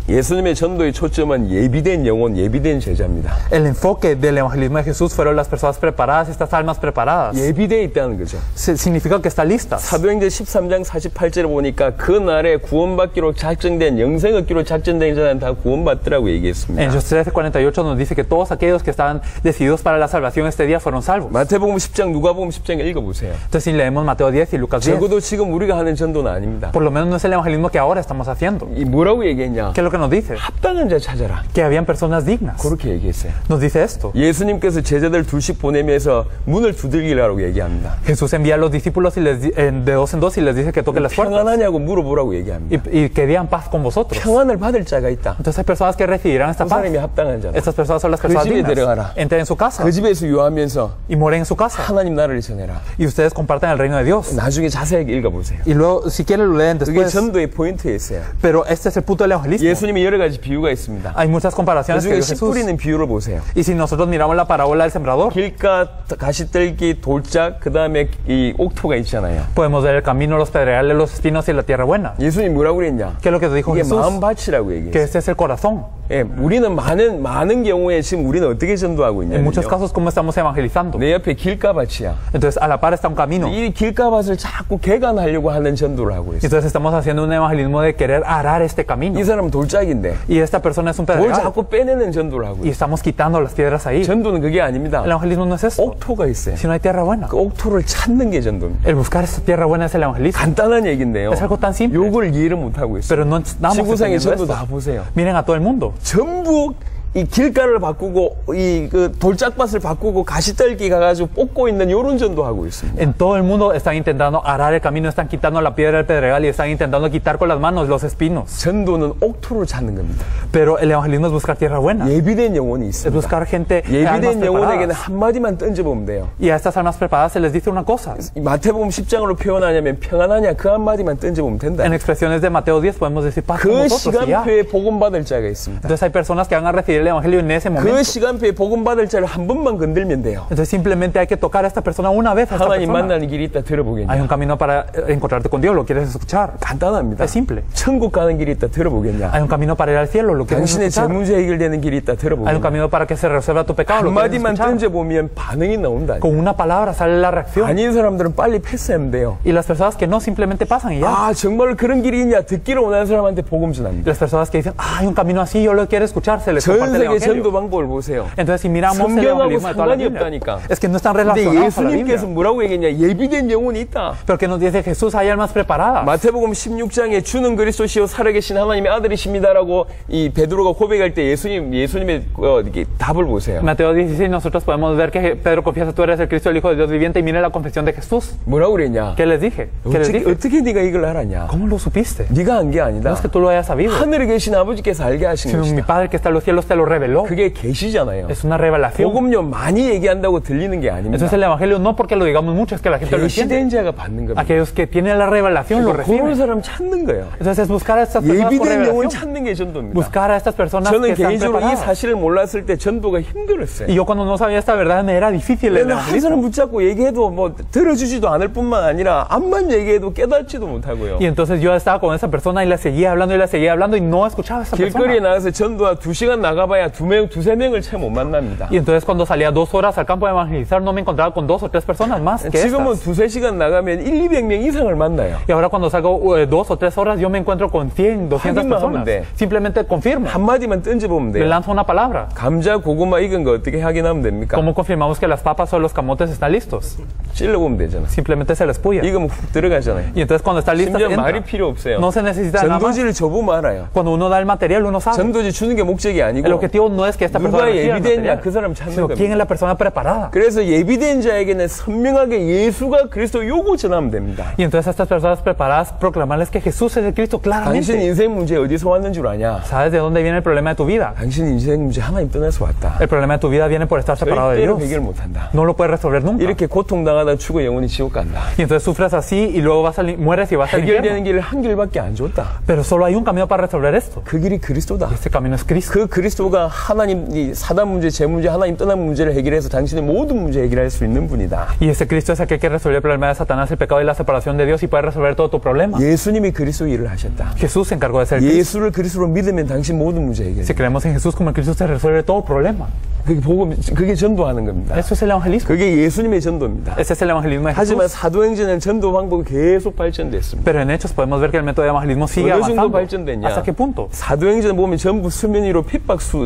예수님의 전도의 초점은 예비된 영혼, 예비된 제자입니다. el enfoque del evangelismo de Jesús fueron las personas preparadas, estas almas preparadas. 예비되어 있다는 거죠. Significa que están listas. 사도행전 13장 48절에 보니까 그 날에 구원받기로 작정된, 영생 얻기로 작정된 자는 다 구원받더라고 얘기했습니다. En Hechos 13:48 nos dice que todos aquellos que estaban decididos para la salvación este día fueron salvos. 마태복음 10장, 누가복음 10장 읽어보세요. Entonces si leemos Mateo 10 y Lucas 10, 적어도 지금 우리가 하는 전도는 아닙니다. por lo menos no es el evangelismo que ahora estamos haciendo. 이 뭐라고 얘기했냐? ¿Qué es lo que nos dice? 합당한 자 찾아라. Que habían personas dignas. 그렇게 얘기했어요. Nos dice esto. 예수님께서 제자들 둘씩 보내면서 문을 두들기라고 얘기합니다. Jesús envía a los discípulos y de dos en dos y les dice que toquen las puertas 평안하냐고 물어보라고 얘기합니다. y que digan paz con vosotros. 평안을 받을 자가 있다. Entonces hay personas que recibirán esta 그 paz. 사람이 합당한 자다. Estas personas son las 그 personas 집에 dignas. 들어가라. Entren en su casa 그 집에서 유하면서 y moren en su casa. 하나님 나라를 전해라. Y ustedes compartan el reino de Dios. 나중에 자세하게 읽어보세요. Y luego, si quieren, lo leen 그게 después. 전도의 포인트에 있어요. Pero este es el punto del evangelismo. 예수님이 여러 가지 비유가 있습니다. Hay muchas comparaciones que 그중에 dio 씨 Jesús. 뿌리는 비유를 보세요. Y si nosotros miramos la parábola del sembrador, 길가, 가시떨기, 돌짝, 그 다음에 이 옥토가 있잖아요. podemos ver el camino, los pedregales, los espinos y la tierra buena. 예수님 뭐라고 그랬냐? ¿Qué es lo que dijo 이게 Jesús? 마음밭이라고 Que 얘기했어요. este es el corazón. 예, 우리는 많은 경우에 지금 우리는 어떻게 전도하고 En muchos 있냐면요. casos, ¿cómo estamos evangelizando? 내 옆에 길가밭이야. Entonces, a la par está un camino. 이 길가밭을 자꾸 개간하려고 하는 전도를 하고 있어. Entonces, estamos haciendo un evangelismo de querer arar este camino. 이 사람은 돌짝인데 Y esta persona es un 돌 pedregal. 자꾸 빼내는 전도를 하고 Y 있어. estamos quitando las piedras ahí. 전도는 그게 아닙니다. El evangelismo no es eso. 옥토가 있어요. Si no hay tierra buena. 그 옥토를 찾는 게 전도입니다. El buscar esa tierra buena es el evangelismo. 간단한 얘기인데요. Es algo tan simple. 요걸 이해를 못 하고 있어요. Pero no estamos 지구상의 entendiendo 전도 esto. 다 보세요. Miren a todo el mundo. 전부 이 길가를 바꾸고 이 그 돌짝밭을 바꾸고 가시떨기 가가지고 뽑고 있는 요런 전도하고 있습니다. En todo el mundo están intentando arar el camino, están quitando la piedra del pedregal y están intentando quitar con las manos los espinos. 전도는 옥토를 찾는 겁니다. Pero el evangelismo es buscar tierra buena. 예비된 영혼이 Es 있습니다. buscar gente, almas 예비된 영혼에게는 preparadas. 한마디만 던져보면 돼요. Y a estas almas preparadas se les dice una cosa. 마태복음 10장으로 표현하냐면 평안하냐 그 한마디만 던져보면 된다. En expresiones de Mateo 10 podemos decir paz con 그 vosotros y ya. 시간표에 복음받을 자가 있습니다. Entonces hay personas que van a recibir el evangelio en ese momento. 그 시간표에 복음받을 자를 한 번만 건들면 돼요. Entonces simplemente hay que tocar a esta persona una vez a esta 하나님 persona. 만나는 길이 있다 Hay 들어보겠냐. un camino para encontrarte con Dios, ¿lo quieres escuchar? 간단합니다. Es simple. 천국 가는 길이 있다 들어보겠냐. Hay un camino para ir al cielo, ¿lo quieres 당신의 제 escuchar? 문제 해결되는 길이 있다 Hay un 들어보겠냐. camino para que se resuelva tu pecado, ¿lo quieres 한마디만 escuchar? 던져보면 반응이 나온다. Con una palabra sale la reacción. 아닌 사람들은 빨리 패스하면 돼요. Y las personas que no simplemente pasan y ya. 아 정말 그런 길이 있냐 듣기를 원하는 사람한테 복음 전합니다. Las personas que dicen, ah, hay un camino así, yo lo quiero escuchar, se les 전 comparte el 세계 전도 evangelio. 방법을 보세요. Entonces si miramos el 성경하고 evangelismo de toda la 상관이 Biblia, 없다니까. es que no están 근데 relacionados a la 예수님께서 Biblia. 뭐라고 얘기했냐. 예비된 영혼이 있다. Pero que nos dice Jesús, hay almas preparadas. 마태복음 16장에 주는 그리스도시요 살아계신 하나님의 아들이십니다라고 이 베드로가 고백할 때 예수님의 이렇게 답을 보세요. Mateo 16 nosotros podemos ver que Pedro confiesa, tú eres el Cristo, el Hijo de Dios viviente, y mire la confesión de Jesús. 뭐라고 그랬냐? ¿Qué les dije? ¿Qué les dije? 어떻게 네가 이걸 알았냐? ¿Cómo lo supiste? 네가 한 게 No 아니다. es que tú lo hayas sabido, 하늘에 계신 아버지께서 알게 하신 sino mi 것이다. Padre que está en los cielos te lo reveló. 그게 계시잖아요. Es una revelación. 복음요 많이 얘기한다고 들리는 게 아닙니다. Entonces el evangelio no porque lo digamos mucho, es que la gente lo entiende. 계시된 자가 받는 겁니다. Aquellos que tienen la revelación lo 그런 reciben. 사람 찾는 거예요. Entonces es buscar a estas personas con 예비된 영혼 revelación. 찾는 게 전도입니다. Buscar a estas personas que 저는 están 개인적으로 이 preparadas. 사실을 몰랐을 때 전도가 힘들었어요. Y yo cuando no sabía esta verdad me era difícil el 한 evangelismo. 사람 붙잡고 얘기해도 뭐 들어주지도 않을 뿐만 아니라 암만 얘기해도 깨닫지도 못하고요. Y entonces yo estaba con esa persona y le seguía hablando y no escuchaba a esa 길거리에 persona. 나가서 전도와 2시간 나가봐야 두세 명을 채 못 만납니다. Y entonces cuando salía 2 horas al campo de evangelizar no me encontraba con 2 o 3 personas más que 지금은 estas. 2-3시간 나가면 200명 이상을 만나요. Y ahora cuando salgo 2 o 3 horas yo me encuentro con 100, 200 확인만 하면 personas. 돼. Simplemente confirmo. 한마디만 던져보면 Le 돼요. lanzo una palabra. 감자, 고구마 익은 거 어떻게 확인하면 됩니까? ¿Cómo confirmamos que las papas o los camotes están listos? 찔러보면 되잖아. Simplemente se les puya. 익으면 훅 들어가잖아요. Y entonces cuando está lista, 심지어 말이 entra. 필요 없어요. No se necesita nada más. 전도지를 줘보면 알아요. Cuando uno da el material, uno sabe. 전도지 주는 게 목적이 El 아니고 objetivo no es que esta persona 누가 reciba el 예비됐냐 material, 그 사람 찾는 sino quién es 겁니다. la persona preparada. 그래서 예비된 자에게는 선명하게 예수가 그리스도 요거 전하면 됩니다. Y entonces a estas personas preparadas proclamarles que Jesús es el Cristo 당신 claramente. 인생 문제 어디서 왔는 줄 아냐? ¿Sabes de dónde viene el problema de tu vida? 당신 인생 문제 하나님 떠나서 왔다. El problema de tu vida viene por estar separado de 절대로 Dios. 해결 못한다. No lo puedes resolver nunca. 이렇게 고통당하다 죽어 영혼이 지옥 간다. Y entonces sufres así y luego mueres y vas al 해결되는 infierno. 길을 한 길밖에 안 줬다. Pero solo hay un camino para resolver esto. 그 길이 그리스도다. Este camino es Cristo. 그 그리스도가 하나님 이 사단 문제, 재 문제, 하나님 떠난 문제를 해결해서 당신의 모든 문제 해결할 수 있는 분이다. Y este Cristo es aquel que resuelve el problema de Satanás, el pecado y la separación de Dios y puede resolver todo tu problema. 예수님이 그리스도 일을 하셨다. Jesús se encargó de ser Cristo. 예수를 그리스도로 믿으면 당신 모든 문제 해결. Si creemos en Jesús como el Cristo, se resuelve todo problema. 그게 복음, 그게 전도하는 겁니다. Eso es el evangelismo. 그게 예수님의 전도입니다. Ese es el evangelismo de 하지만 Jesús. 사도행전은 전도 방법이 계속 발전됐습니다. Pero en Hechos podemos ver que el método de evangelismo sigue 어느 정도 avanzando. 발전됐냐? ¿Hasta qué punto? 사도행전 보면 전부 수면 위로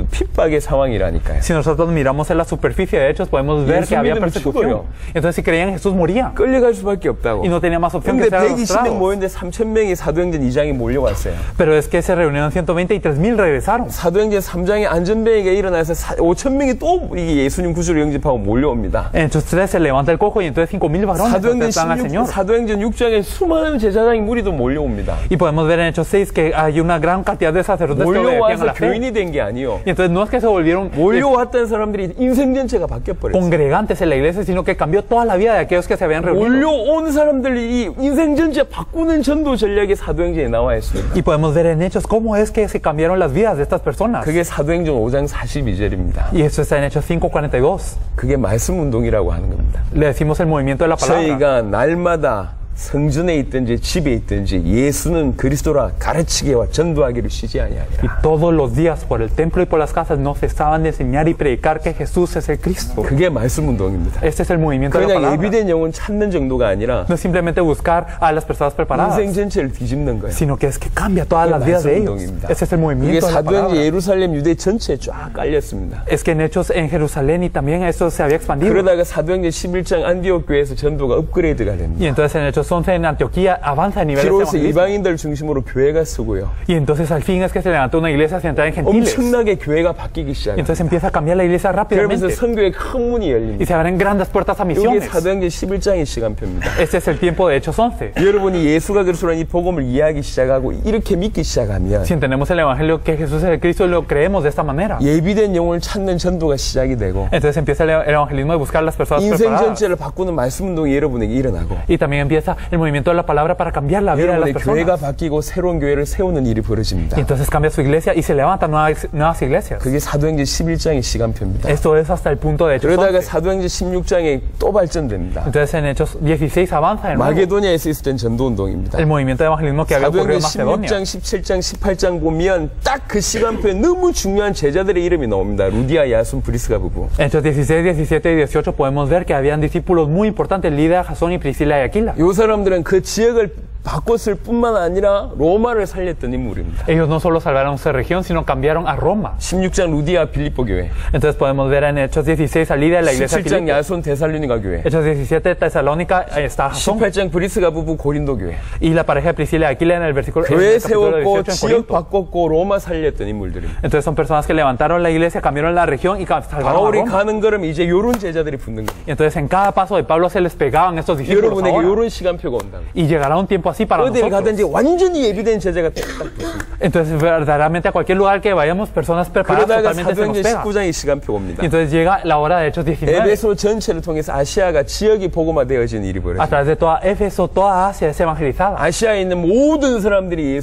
핍박의 상황이라니까요. Si nosotros miramos en la superficie de Hechos, podemos ver que había persecución. Entonces, si creían en Jesús, morían. 끌려갈 수밖에 없다고. Y no tenía más opción que 근데 ser 120명 arrastrados. 모였는데 3,000명이 사도행전 2장에 몰려왔어요. Pero es que se reunieron 120 y 3,000 regresaron. 사도행전 3장에 안전뱅이가 일어나서 5,000명이 또 이게 예수님 구주를 영접하고 몰려옵니다. En Hechos 3 se levanta el cojo y entonces 5,000 varones aceptan al Señor. 사도행전 6장에 수많은 제사장이 무리도 몰려옵니다. Y podemos ver en Hechos 6 que hay una gran cantidad de sacerdotes que obedecían a 몰려와서 la fe. 교인이 된 게 아니요. Y entonces no es que se volvieron 몰려왔던 사람들이 인생 전체가 바뀌어버렸어요. congregantes en la iglesia, sino que cambió toda la vida de aquellos que se habían reunido. 몰려온 사람들이 이 인생 전체 바꾸는 전도 전략이 사도행전에 나와 있습니다. Y podemos ver en Hechos cómo es que se cambiaron las vidas de estas personas. 그게 사도행전 5장 42절입니다. Y eso está en Hechos 5:42. 그게 말씀 운동이라고 하는 겁니다. Le decimos el movimiento de la palabra. 저희가 날마다 성전에 있든지 집에 있든지 예수는 그리스도라 가르치게와 전도하기를 쉬지 Y 아니하리라. todos los días por el templo y por las casas no cesaban de enseñar y predicar que Jesús es el Cristo. 그게 말씀 운동입니다. Este es el movimiento de la 그냥 palabra. 예비된 영혼 찾는 정도가 아니라 No es simplemente buscar a las personas preparadas, 인생 전체를 뒤집는 거예요. sino que es que cambia todas 그게 las vidas de 말씀 ellos. 운동입니다. Ese es el 이게 movimiento de la 사도행전 palabra. 예루살렘 유대 전체에 쫙 깔렸습니다. Es que en Hechos en Jerusalén y también eso se había expandido. 그러다가 사도행전 11장 안디옥 교회에서 전도가 업그레이드가 Y 됩니다. entonces en Hechos 11 en Antioquía avanza a niveles de 비로소 evangelismo. 이방인들 중심으로 교회가 쓰고요. Y entonces al fin es que se levantó una iglesia centrada en gentiles. 엄청나게 교회가 바뀌기 Y 시작합니다. entonces empieza a cambiar la iglesia 그러면서 rápidamente. 선교의 큰 문이 Y 열립니다. se abren grandes puertas a 이게 misiones. 사도행전 11장의 시간표입니다. Este es el tiempo de Hechos 11. 여러분이 예수가 그리스도라는 이 복음을 이해하기 시작하고 이렇게 믿기 시작하면 Si entendemos el evangelio que Jesús es el Cristo y lo creemos de esta manera, 예비된 영혼을 찾는 전도가 시작이 되고 entonces empieza el evangelismo de buscar a las personas 인생 preparadas. 전체를 바꾸는 말씀 운동이 여러분에게 일어나고 Y también empieza el movimiento de la palabra para cambiar la vida de las 여러분의 교회가 personas. 바뀌고 새로운 교회를 세우는 일이 벌어집니다. Y entonces cambia su iglesia y se levantan nuevas iglesias. 그게 사도행전 11장의 시간표입니다. Esto es hasta el punto de Hechos 그러다가 11. 사도행전 16장에 또 발전됩니다. Entonces en Hechos 16 avanza de nuevo 마게도니아에서 있었던 전도 운동입니다. el movimiento de evangelismo que había ocurrido 사도행전 en Macedonia. 16장, 17장, 18장 보면 딱 그 시간표에 너무 중요한 제자들의 이름이 나옵니다. 루디아, 야손, 브리스가 부부. En Hechos 16, 17 y 18 podemos ver que habían discípulos muy importantes, Lidia, Jasón y Priscila y Aquila. 이 사람들은 그 지역을 바꿨을 뿐만 아니라 로마를 살렸던 인물입니다. Ellos no solo salvaron su región, sino cambiaron a Roma. 16장 루디아 빌립보 교회, Entonces podemos ver en Hechos 16 a Lidia de la iglesia de 17장 Filipo. 야손 데살로니가 교회, Hechos 17 Tesalónica está Jasón. 18장 브리스가 부부 고린도 교회. Y la pareja de Priscila y Aquila en el versículo en 교회 el capítulo 세웠고 18 en 지역 Corinto. 바꿨고 로마 살렸던 인물들입니다. Entonces son personas que levantaron la iglesia, cambiaron la región y salvaron a 바울이 Roma. 가는 걸음 이제 요런 제자들이 붙는 겁니다. Y entonces en cada paso de Pablo se les pegaban estos discípulos 여러분에게 ahora. 요런 시간표가 온다고. Y llegará un tiempo así para 어딜 nosotros. 가든지 완전히 예비된 제자가 딱 붙습니다. Entonces verdaderamente a cualquier lugar que vayamos, personas preparadas 그러다가 totalmente se nos 사도행전 pegan. 19장의 시간표가 옵니다. Y entonces llega la hora de Hechos 19. 에베소 전체를 통해서 아시아가 지역이 복음화되어진 일이 A 벌어집니다. través de toda Éfeso, toda Asia es evangelizada. 아시아에 있는 모든 사람들이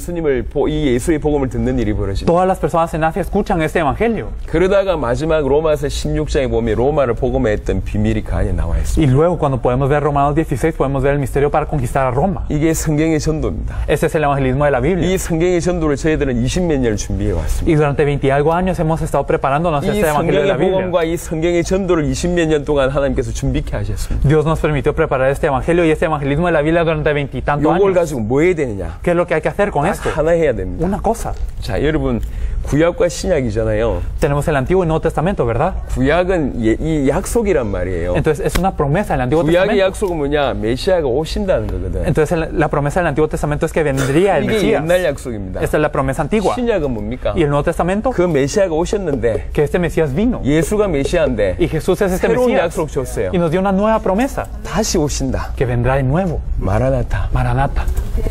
이 예수의 복음을 듣는 일이 벌어집니다. Todas las personas en Asia escuchan este evangelio. 그러다가 마지막 로마서 16장에 보면 로마를 복음화했던 비밀이 그 안에 나와 있습니다. Y luego cuando podemos ver Romanos 16, podemos ver el misterio para conquistar a Roma. 이게 성경의 전도입니다. Ese es el evangelismo de la Biblia. 이 성경의 전도를 저희들은 20몇 년을 준비해 왔습니다. Y durante 20 y algo años hemos estado preparándonos 이 este evangelio de la 성경의 Biblia. 복음과 이 성경의 전도를 20몇 년 동안 하나님께서 준비케 하셨습니다. Dios nos permitió preparar este evangelio y este evangelismo de la Biblia durante 20 y tantos 이걸 años. 가지고 뭐 해야 되느냐? ¿Qué es lo que hay que hacer con 딱 esto? 하나 해야 됩니다. Una cosa. 자, 여러분 구약과 신약이잖아요. Tenemos el Antiguo y Nuevo Testamento, ¿verdad? 구약은 이 약속이란 말이에요. Entonces es una promesa del Antiguo 구약의 Testamento. 약속은 뭐냐? 메시아가 오신다는 거거든. Entonces la promesa del Antiguo Testamento es que vendría el 이게 Mesías. 옛날 약속입니다. Esta es la promesa antigua. 신약은 뭡니까? Y el Nuevo Testamento, 그 메시아가 오셨는데 que este Mesías vino. 예수가 메시아인데 Y Jesús es este 새로운 Mesías. 약속 줬어요. Y nos dio una nueva promesa, 다시 오신다. que vendrá de nuevo. 마라나타. Maranata,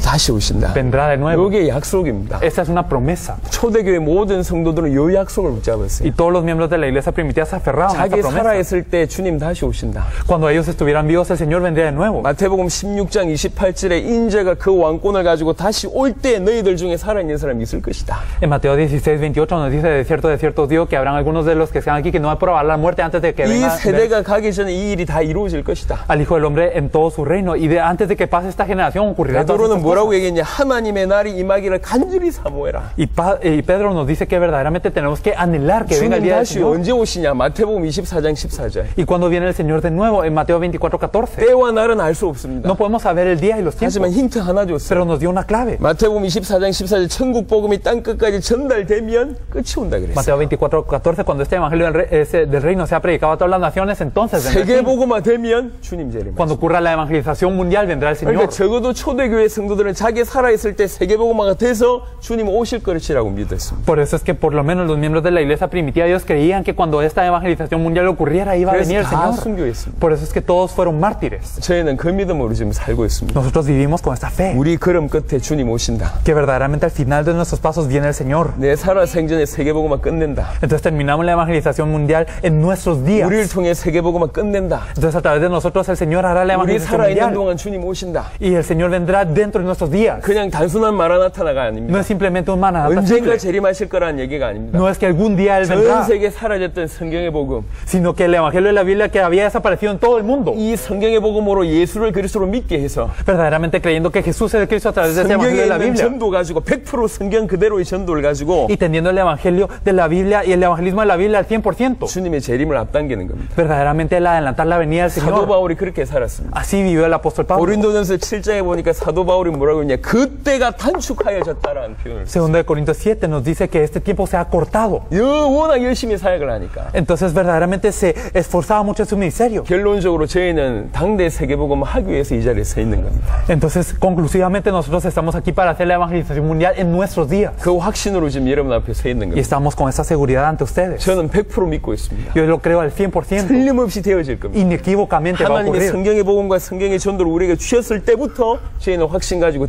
다시 오신다. vendrá de nuevo. 이게 약속입니다. Esta es una promesa. 초대교회 모든 성도들은 이 약속을 붙잡았어요. Y todos los miembros de la iglesia primitiva se aferraban a esta 자기 promesa. 살아있을 때 주님 다시 오신다. Cuando ellos estuvieran vivos, el Señor vendría de nuevo. 마태복음 16장 28절에 인자가 그 왕권을 가지고 다시 올 때 너희들 중에 살아있는 사람이 있을 것이다. En Mateo 16, 28 nos dice, de cierto os digo, que habrán algunos de los que están aquí que no van a probar la muerte antes de que 이 venga 세대가 가기 전에 이 일이 다 이루어질 것이다. al Hijo del Hombre en todo su reino. Y antes de que pase esta generación ocurrirá todas 베드로는 estas 뭐라고 cosas. 얘기했냐? 하나님의 날이 임하기를 간절히 사모해라. Y Pedro nos dice que verdaderamente tenemos que anhelar que venga el 주님 día del 다시 Señor. 언제 오시냐? 마태복음 24장 14절. Y cuando viene el Señor de nuevo, en Mateo 24, 14. 때와 날은 알 수 없습니다. No podemos saber el día y los tiempos, 하지만 힌트 하나 줬어요. pero nos dio una clave. 마태복음 24장 14절 천국 복음이 땅 끝까지 전달되면 끝이 온다 그랬어요. Mateo 24, 14, cuando este evangelio del reino sea predicado a todas las naciones, entonces vendrá el 세계 fin. 복음화 되면 주님 재림. Cuando ocurra la evangelización mundial, vendrá el Señor. 그러니까 적어도 초대교회 성도들은 자기 살아있을 때 세계 복음화가 돼서 주님 오실 것이라고 믿었습니다. Por eso es que por lo menos los miembros de la iglesia primitiva ellos creían que cuando esta evangelización mundial ocurriera iba a venir el 그래서 다 Señor. 순교했습니다. Por eso es que todos fueron mártires. 저희는 그 믿음으로 지금 살고 있습니다. Nosotros vivimos con esta fe, 우리 걸음 끝에 주님 오신다. que verdaderamente al final de nuestros pasos viene el Señor. 내 살아 생전에 세계 복음화 끝낸다. Entonces terminamos la evangelización mundial en nuestros días. 우리를 통해 세계 복음화 끝낸다. Entonces a través de nosotros el Señor hará la 우리 evangelización 살아 있는 mundial. 동안 주님 오신다. Y el Señor vendrá dentro dentro de nuestros días. 그냥 단순한 마라나타나가 아닙니다. No es simplemente un maná. 언젠가 재림하실 거라는 얘기가 아닙니다. No es que algún día Él 전 vendrá, 세계에 사라졌던 성경의 복음, sino que el Evangelio de la Biblia que había desaparecido en todo el mundo. 이 성경의 복음으로 예수를 그리스도로 믿게 해서 Verdaderamente creyendo que Jesús es el Cristo a través de este Evangelio 성경에 de la 있는 Biblia. 전도 가지고 100% 성경 그대로의 전도를 가지고 Y teniendo el Evangelio de la Biblia y el evangelismo de la Biblia al 100%. 주님의 재림을 앞당기는 겁니다. Verdaderamente el adelantar la venida del 사도 Señor. 바울이 그렇게 살았습니다. Así vivió el apóstol Pablo. 고린도전서 7장에 보니까 사도 바울이 뭐라고 했냐? 그때가 단축하여졌다라는 표현을 써요. Segundo de Corintios 7 nos dice que este tiempo se ha cortado. 워낙 열심히 사역을 하니까. Entonces verdaderamente se esforzaba mucho en su ministerio. 결론적으로 저희는 당대 세계복음 하기 위해서 이 자리에 서 있는 겁니다. Entonces conclusivamente nosotros estamos aquí para hacer la evangelización mundial en nuestros días. 그 확신으로 지금 여러분 앞에 서 있는 Y 겁니다. estamos con esa seguridad ante ustedes. 저는 100% 믿고 있습니다. Yo lo creo al 100%. 틀림없이 되어질 겁니다. Inequívocamente va a 하나님의 ocurrir. 성경의 복음과 성경의 전도를 우리에게 주셨을 때부터 저희는 확신 가지고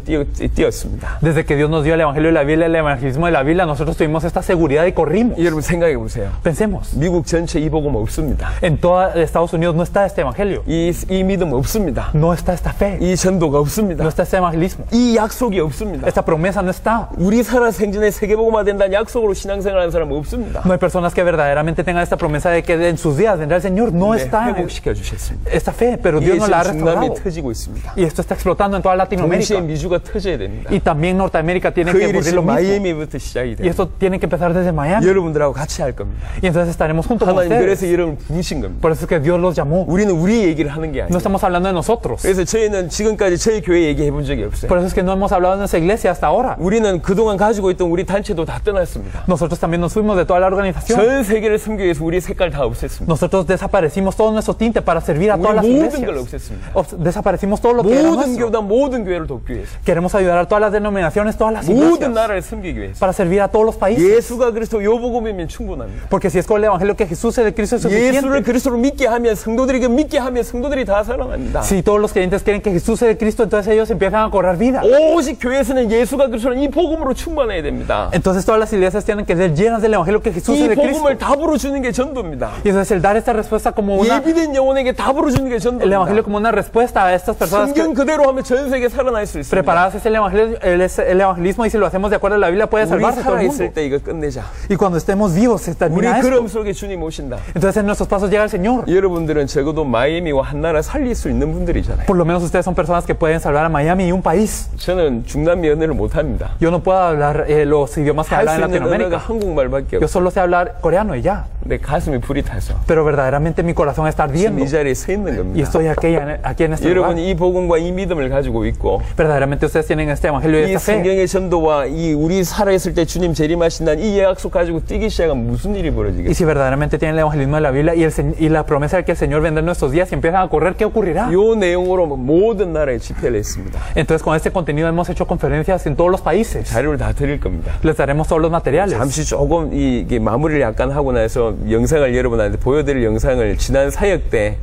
뛰었습니다. Desde que Dios nos dio el evangelio de la Biblia, el evangelismo de la Biblia, nosotros tuvimos esta seguridad y corrimos. 여러분 생각해 보세요. Pensemos, 미국 전체 이 복음 없습니다. en toda Estados Unidos no está este evangelio. 이 믿음 없습니다. No está esta fe. 이 전도가 없습니다. No está este evangelismo. 이 약속이 없습니다. Esta promesa no está. 우리 살아 생전에 세계복음화 된다는 약속으로 신앙생활하는 사람은 없습니다. No hay personas que verdaderamente tengan esta promesa de que en sus días vendrá el Señor. No 네, está 회복시켜 주셨습니다. esta fe, pero Dios 이게 no la ha 지금 중남미 restaurado. 터지고 있습니다. Y esto está explotando en toda 동시에 Latinoamérica. 미주가 터져야 됩니다. Y también Norteamérica tiene 그 que 일이 ocurrir lo 지금 mismo. 마이애미부터 시작이 Y 됩니다. esto tiene que empezar desde Miami. 여러분들하고 같이 할 겁니다. Y entonces estaremos junto con 하나님 ustedes. 그래서 여러분을 부르신 겁니다. Por eso es que Dios los llamó. 우리는 우리 얘기를 하는 게 No 아니에요. estamos hablando de nosotros. 그래서 저희는 지금까지 저희 교회 얘기해 본 적이 없어요. Por eso es que no hemos hablado de nuestra iglesia hasta ahora. 우리는 그동안 가지고 있던 우리 단체도 다 떠났습니다. Nosotros también nos fuimos de toda la organización. 전 세계를 섬기기 위해서 우리 색깔 다 없앴습니다. Nosotros desaparecimos todo nuestro tinte para servir a 우리 todas las 모든 걸 iglesias. 없앴습니다. Desaparecimos todo lo que era 모든 nuestro. 교단, 모든 교회를 돕기 위해서, Queremos ayudar a todas las denominaciones, todas las 모든 iglesias, 나라를 섬기기 위해서. para servir a todos los países. 예수가 그리스도 요복음이면 충분합니다. Porque si es con el evangelio que Jesús es el Cristo es 예수를 suficiente. 그리스도로 믿게 하면 성도들에게 믿게 하면 성도들이 다 살아납니다. Si todos los creyentes creen que Jesús es el Cristo, entonces ellos empiezan a cobrar vida. 오직 교회에서는 예수가 그리스도는 이 복음으로 충만해야 됩니다. Entonces todas las iglesias tienen que ser llenas del evangelio que Jesús 이 es el Cristo. 복음을 답으로 주는 게 전도입니다. Y entonces el dar esta respuesta como una, 예비된 영혼에게 답으로 주는 게 el 전도입니다. evangelio como una respuesta a estas personas que 성경 그대로 하면 전 세계 살아날 수 있습니다. preparadas es el evangelismo, y si lo hacemos de acuerdo a la Biblia puede 우리 salvarse todo el 살아있을 mundo. 때 이거 끝내자. Y cuando estemos vivos se 우리 termina 걸음 esto. 속에 주님 오신다. Entonces en nuestros pasos llega el Señor. 여러분들은 적어도 마이애미와 한 나라 살릴 수 있는 분들이잖아요. Por lo menos ustedes son personas que pueden salvar a Miami y un país. 저는 중남미 언어를 못합니다. Yo no puedo hablar los idiomas que 할 hablan 수 en 있는 언어가 Latinoamérica. 한국말밖에 Yo 없어요. solo sé hablar coreano y ya. 내 가슴이 불이 타서 Pero verdaderamente mi corazón está 지금 ardiendo. 이 자리에 서 있는 Y 겁니다. estoy aquí en este lugar. 여러분이 이 복음과 이 믿음을 가지고 있고 Verdaderamente ustedes tienen este evangelio y 이 esta fe. 성경의 전도와 이 우리 살아있을 때 주님 재림하신다는 이 약속 가지고 뛰기 시작하면 무슨 일이 Y 벌어지겠어요? si verdaderamente tienen el evangelismo de la Biblia y la promesa de que el Señor vendrá en nuestros días y empiezan a correr, ¿qué ocurrirá? 이 내용으로 모든 나라에 집회를 했습니다. Entonces con este contenido hemos hecho conferencias en todos los países. 자료를 다 드릴 겁니다. Les daremos todos los materiales. 잠시 조금 이게 마무리를 약간 하고 나서 영상을 여러분한테 보여드릴 영상을 지난 사역 때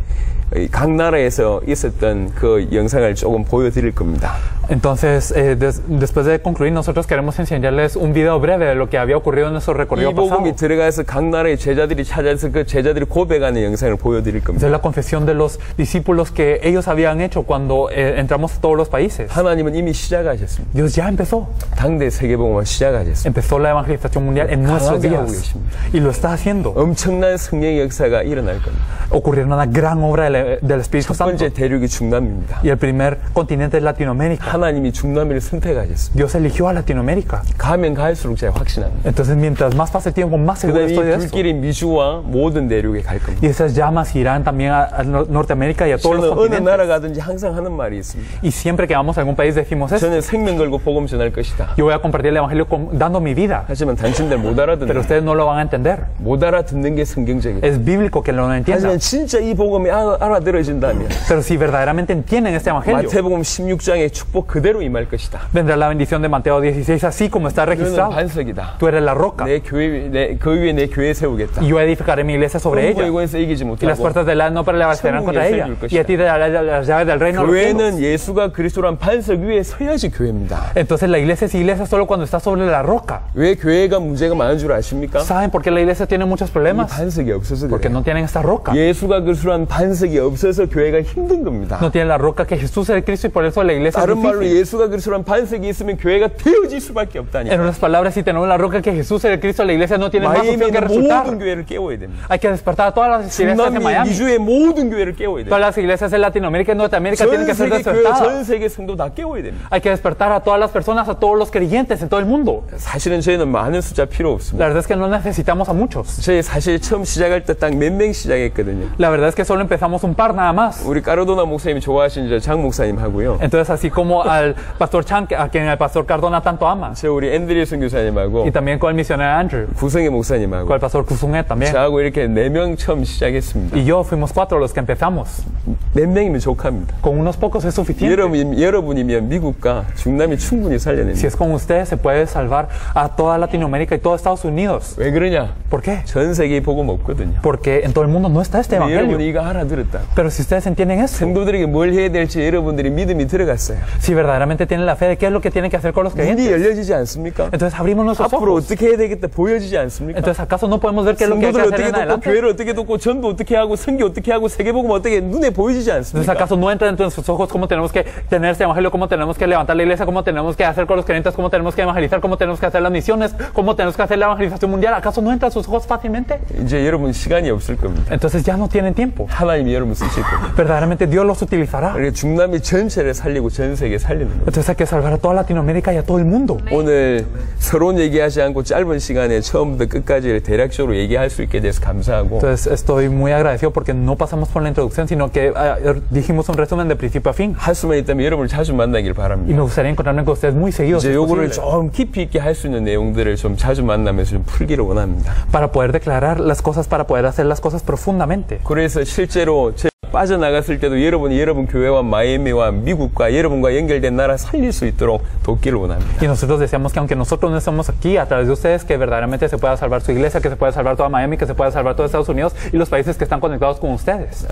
각 나라에서 있었던 그 영상을 조금 보여드릴 겁니다. Entonces, después de concluir, nosotros queremos enseñarles un video breve de lo que había ocurrido en nuestro 이 recorrido pasado. 복음이 들어가서 각 나라의 제자들이 찾아서 그 제자들이 고백하는 영상을 보여드릴 겁니다. Es la confesión de los discípulos que ellos habían hecho cuando entramos a todos los países. 하나님은 이미 시작하셨습니다. Dios ya empezó. 당대 세계복음을 시작하셨습니다. Empezó la evangelización mundial en nuestros 강하게 하고 días. 계십니다. Y lo está haciendo. 엄청난 성령의 역사가 일어날 겁니다. Ocurrió una gran obra del Espíritu 첫 Santo. 번째 대륙이 중남미입니다. Y el primer continente es Latinoamérica. 하나님이 중남미를 선택하셨습니다. Dios eligió a Latinoamérica. 가면 갈수록 제가 확신합니다. Entonces, mientras más pase el tiempo, más seguro 그다음에 estoy de 이 esto. 불길이 미주와 모든 대륙에 갈 겁니다. Y esas llamas irán también a Norteamérica y a todos los 저는 어느 continentes. 나라 가든지 항상 하는 말이 있습니다. Y siempre que vamos a algún país decimos esto. 저는 생명 걸고 복음 전할 것이다. Yo voy a compartir el evangelio dando mi vida. 하지만 당신들 못 Pero 알아듣는 ustedes no lo van a entender. 못 알아듣는 게 성경적이다. Es bíblico que lo entiendan. 하지만 진짜 이 복음이 알아들어진다면 Pero si verdaderamente entienden este evangelio, 마태복음 16장의 축복 그대로 임할 것이다. vendrá la bendición de Mateo 16, así como está 너는 registrado. 반석이다. Tú eres la roca. 내 교회 그 위에 내 교회 세우겠다. Y yo edificaré mi iglesia sobre ella. 공부에서 이기지 Y las 못하고 puertas del no prevalecerán contra ella. Y a ti te daré las llaves del reino de los cielos. 교회는 예수가 그리스도란 반석 위에 서야지 교회입니다. Entonces la iglesia es iglesia solo cuando está sobre la roca. 왜 교회가 문제가 많은 줄 아십니까? ¿Saben por qué la iglesia tiene muchos 이 problemas? 반석이 없어서 Porque 그래요. no tienen esta roca. 예수가 그리스도란 반석이 없어서 교회가 힘든 겁니다. No tienen la roca que Jesús es el Cristo y por eso la iglesia es 다른 말로 말로 difícil. 예수가 그리스도란 반석이 있으면 교회가 되어질 수밖에 En 없다니까. otras palabras, si tenemos la roca que Jesús es el Cristo, la iglesia no tiene más opción que 마이애미의 resultar. 모든 교회를 깨워야 됩니다. Hay que despertar a todas las iglesias de 중남미, Miami. 미주의 모든 교회를 깨워야 Todas 됩니다. las iglesias de Latinoamérica y Norteamérica tienen 전 que ser 세계 교회, despertadas. 전 세계 성도 다 깨워야 됩니다. Hay que despertar a todas las personas, a todos los creyentes en todo el mundo. 사실은 저희는 많은 숫자 필요 La 없습니다. verdad es que no necesitamos a muchos. 저희 사실 처음 시작할 때 딱 몇 명 시작했거든요. La verdad es que solo empezamos un par nada más. 우리 까르도나 목사님이 좋아하시는 저 장 목사님 하고요. Entonces, así como al pastor Chan, a quien el pastor Cardona tanto ama, 저 우리 앤드류 선교사님하고 y también con el misionero Andrew, 구성의 con 목사님하고 el pastor Kusunget también. 저하고 이렇게 4명 처음 시작했습니다. Y yo fuimos 4 los que empezamos. 몇 명이면 족합니다. Con unos pocos es suficiente. 여러분이면 미국과 중남미 충분히 Si 살려냅니다. es con ustedes, se puede salvar a toda Latinoamérica y todo Estados Unidos. 왜 그러냐? ¿Por qué? 전 세계에 복음 없거든요. Porque en todo el mundo no está este 여러분이 evangelio. 이거 알아들었다. Pero si ustedes entienden eso, 성도들에게 뭘 해야 될지 여러분들이 믿음이 들어갔어요. si verdaderamente tienen la fe de qué es lo que tienen que hacer con los 눈이 creyentes, 열려지지 않습니까? entonces abrimos nuestros 앞으로 ojos. 어떻게 해야 되겠다 보여지지 않습니까? Entonces, ¿acaso no podemos ver qué es lo que hay que 성도들 hacer 어떻게 en 돕고 adelante? 교회를 어떻게 돕고 전도 어떻게 하고 선교 어떻게 하고 세계복음 어떻게 눈에 보이지 Entonces, 않습니까? ¿acaso no entra dentro de sus ojos cómo tenemos que tener este evangelio, cómo tenemos que levantar la iglesia, cómo tenemos que hacer con los creyentes, cómo tenemos que evangelizar, cómo tenemos que hacer las misiones, cómo tenemos que hacer la evangelización mundial? ¿Acaso no entra a sus ojos fácilmente? 이제 여러분 시간이 없을 겁니다. Entonces ya no tienen tiempo. 하나님이 여러분 쓰실 겁니다. Verdaderamente Dios los utilizará. 그러니까 중남미 전체를 살리고 전 세계 살리는 겁니다. Entonces hay que salvar a toda Latinoamérica y a todo el mundo. 오늘 서론 얘기하지 않고 짧은 시간에 처음부터 끝까지 대략적으로 얘기할 수 있게 돼서 감사하고 Entonces estoy muy agradecido porque no pasamos por la introducción, sino que dijimos un resumen de principio a fin. 할 수만 있다면 여러분을 자주 만나길 Y 바랍니다. me gustaría encontrarme con ustedes muy seguido, si 이제 es 요거를 posible, 좀 깊이 있게 할 수 있는 내용들을 좀 자주 만나면서 좀 풀기를 원합니다. para poder declarar las cosas, para poder hacer las cosas profundamente. 그래서 실제로 빠져나갔을 때도 여러분이 여러분 교회와 마이애미와 미국과 여러분과 연결된 나라 살릴 수 있도록 돕기를 원합니다. Y nosotros deseamos que aunque nosotros no estamos aquí, a través de ustedes, que verdaderamente se pueda salvar su iglesia, que se pueda salvar toda Miami, que se pueda salvar todo Estados Unidos y los países que están conectados con ustedes.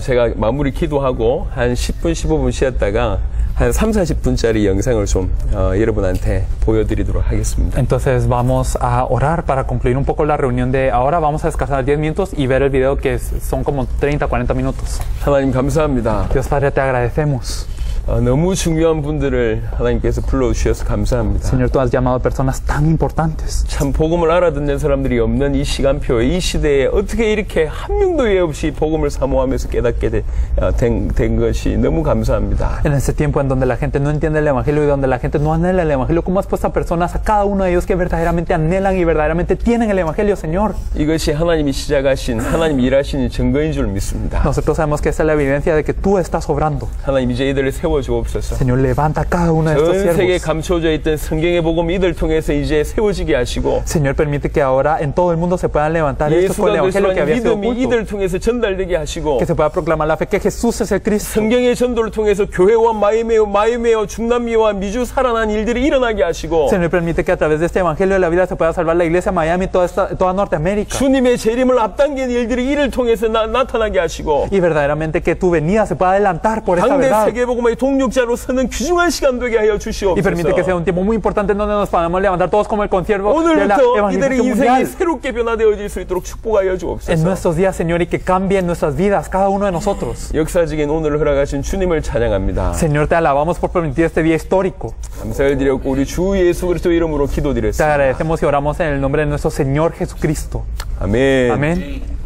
제가 마무리 기도하고 한 10분, 15분 쉬었다가 한 3, 40분짜리 영상을 좀 여러분한테 보여드리도록 하겠습니다. Entonces vamos a orar para concluir un poco la reunión de ahora. Vamos a descansar 10 minutos y ver el video que son como 30, 40 minutos. 하나님 감사합니다. Dios Padre, te agradecemos. 너무 중요한 분들을 하나님께서 불러주셔서 감사합니다. Señor, tú has llamado a personas tan importantes. 참 복음을 알아듣는 사람들이 없는 이 시간표에 이 시대에 어떻게 이렇게 한 명도 예 없이 복음을 사모하면서 깨닫게 된 것이 너무 감사합니다. En este tiempo en donde la gente no entiende el evangelio y donde la gente no anhela el evangelio, ¿cómo has puesto a personas, a cada uno de ellos que verdaderamente anhelan y verdaderamente tienen el evangelio, Señor? 이것이 하나님이 시작하신 하나님이 일하시는 증거인 줄 믿습니다. Nosotros sabemos que esa es la evidencia de que tú estás obrando. 하나님 이제 이들을 세워주옵소서. Señor, levanta a cada uno de estos 전 세계에 siervos. 감춰져 있던 성경의 복음 이들 통해서 이제 세워지게 하시고 Señor, permite que ahora en todo el mundo se puedan levantar estos con el 예수가 evangelio que 그리스도라는 había sido 믿음이 oculto. 이들 통해서 전달되게 하시고 Que se pueda proclamar la fe que Jesús es el Cristo. 성경의 전도를 통해서 교회와 마이애미와 중남미와 미주 살아난 일들이 일어나게 하시고 Señor, permite que a través de este evangelio de la vida se pueda salvar la iglesia Miami y toda Norteamérica. 주님의 재림을 앞당긴 일들이 이를 통해서 나타나게 하시고 Y verdaderamente que tu venida se pueda adelantar por esta 당대 verdad. 세계복음의 동력자로 서는 귀중한 시간 되게 하여 Y permite que sea 주시옵소서. un tiempo muy importante en donde nos podamos levantar todos como el conciervo de la 오늘부터 이들의 evangelización 인생이 mundial. 새롭게 변화되어질 수 있도록 축복하여 En 주옵소서. nuestros días, Señor, y que cambie en nuestras vidas, cada uno de nosotros. 역사적인 오늘을 허락하신 주님을 찬양합니다. Señor, te alabamos por permitir este día histórico. 감사를 드렸고 우리 주 예수 그리스도 이름으로 Te 기도드렸습니다. agradecemos y oramos en el nombre de nuestro Señor Jesucristo. 아멘. Amén.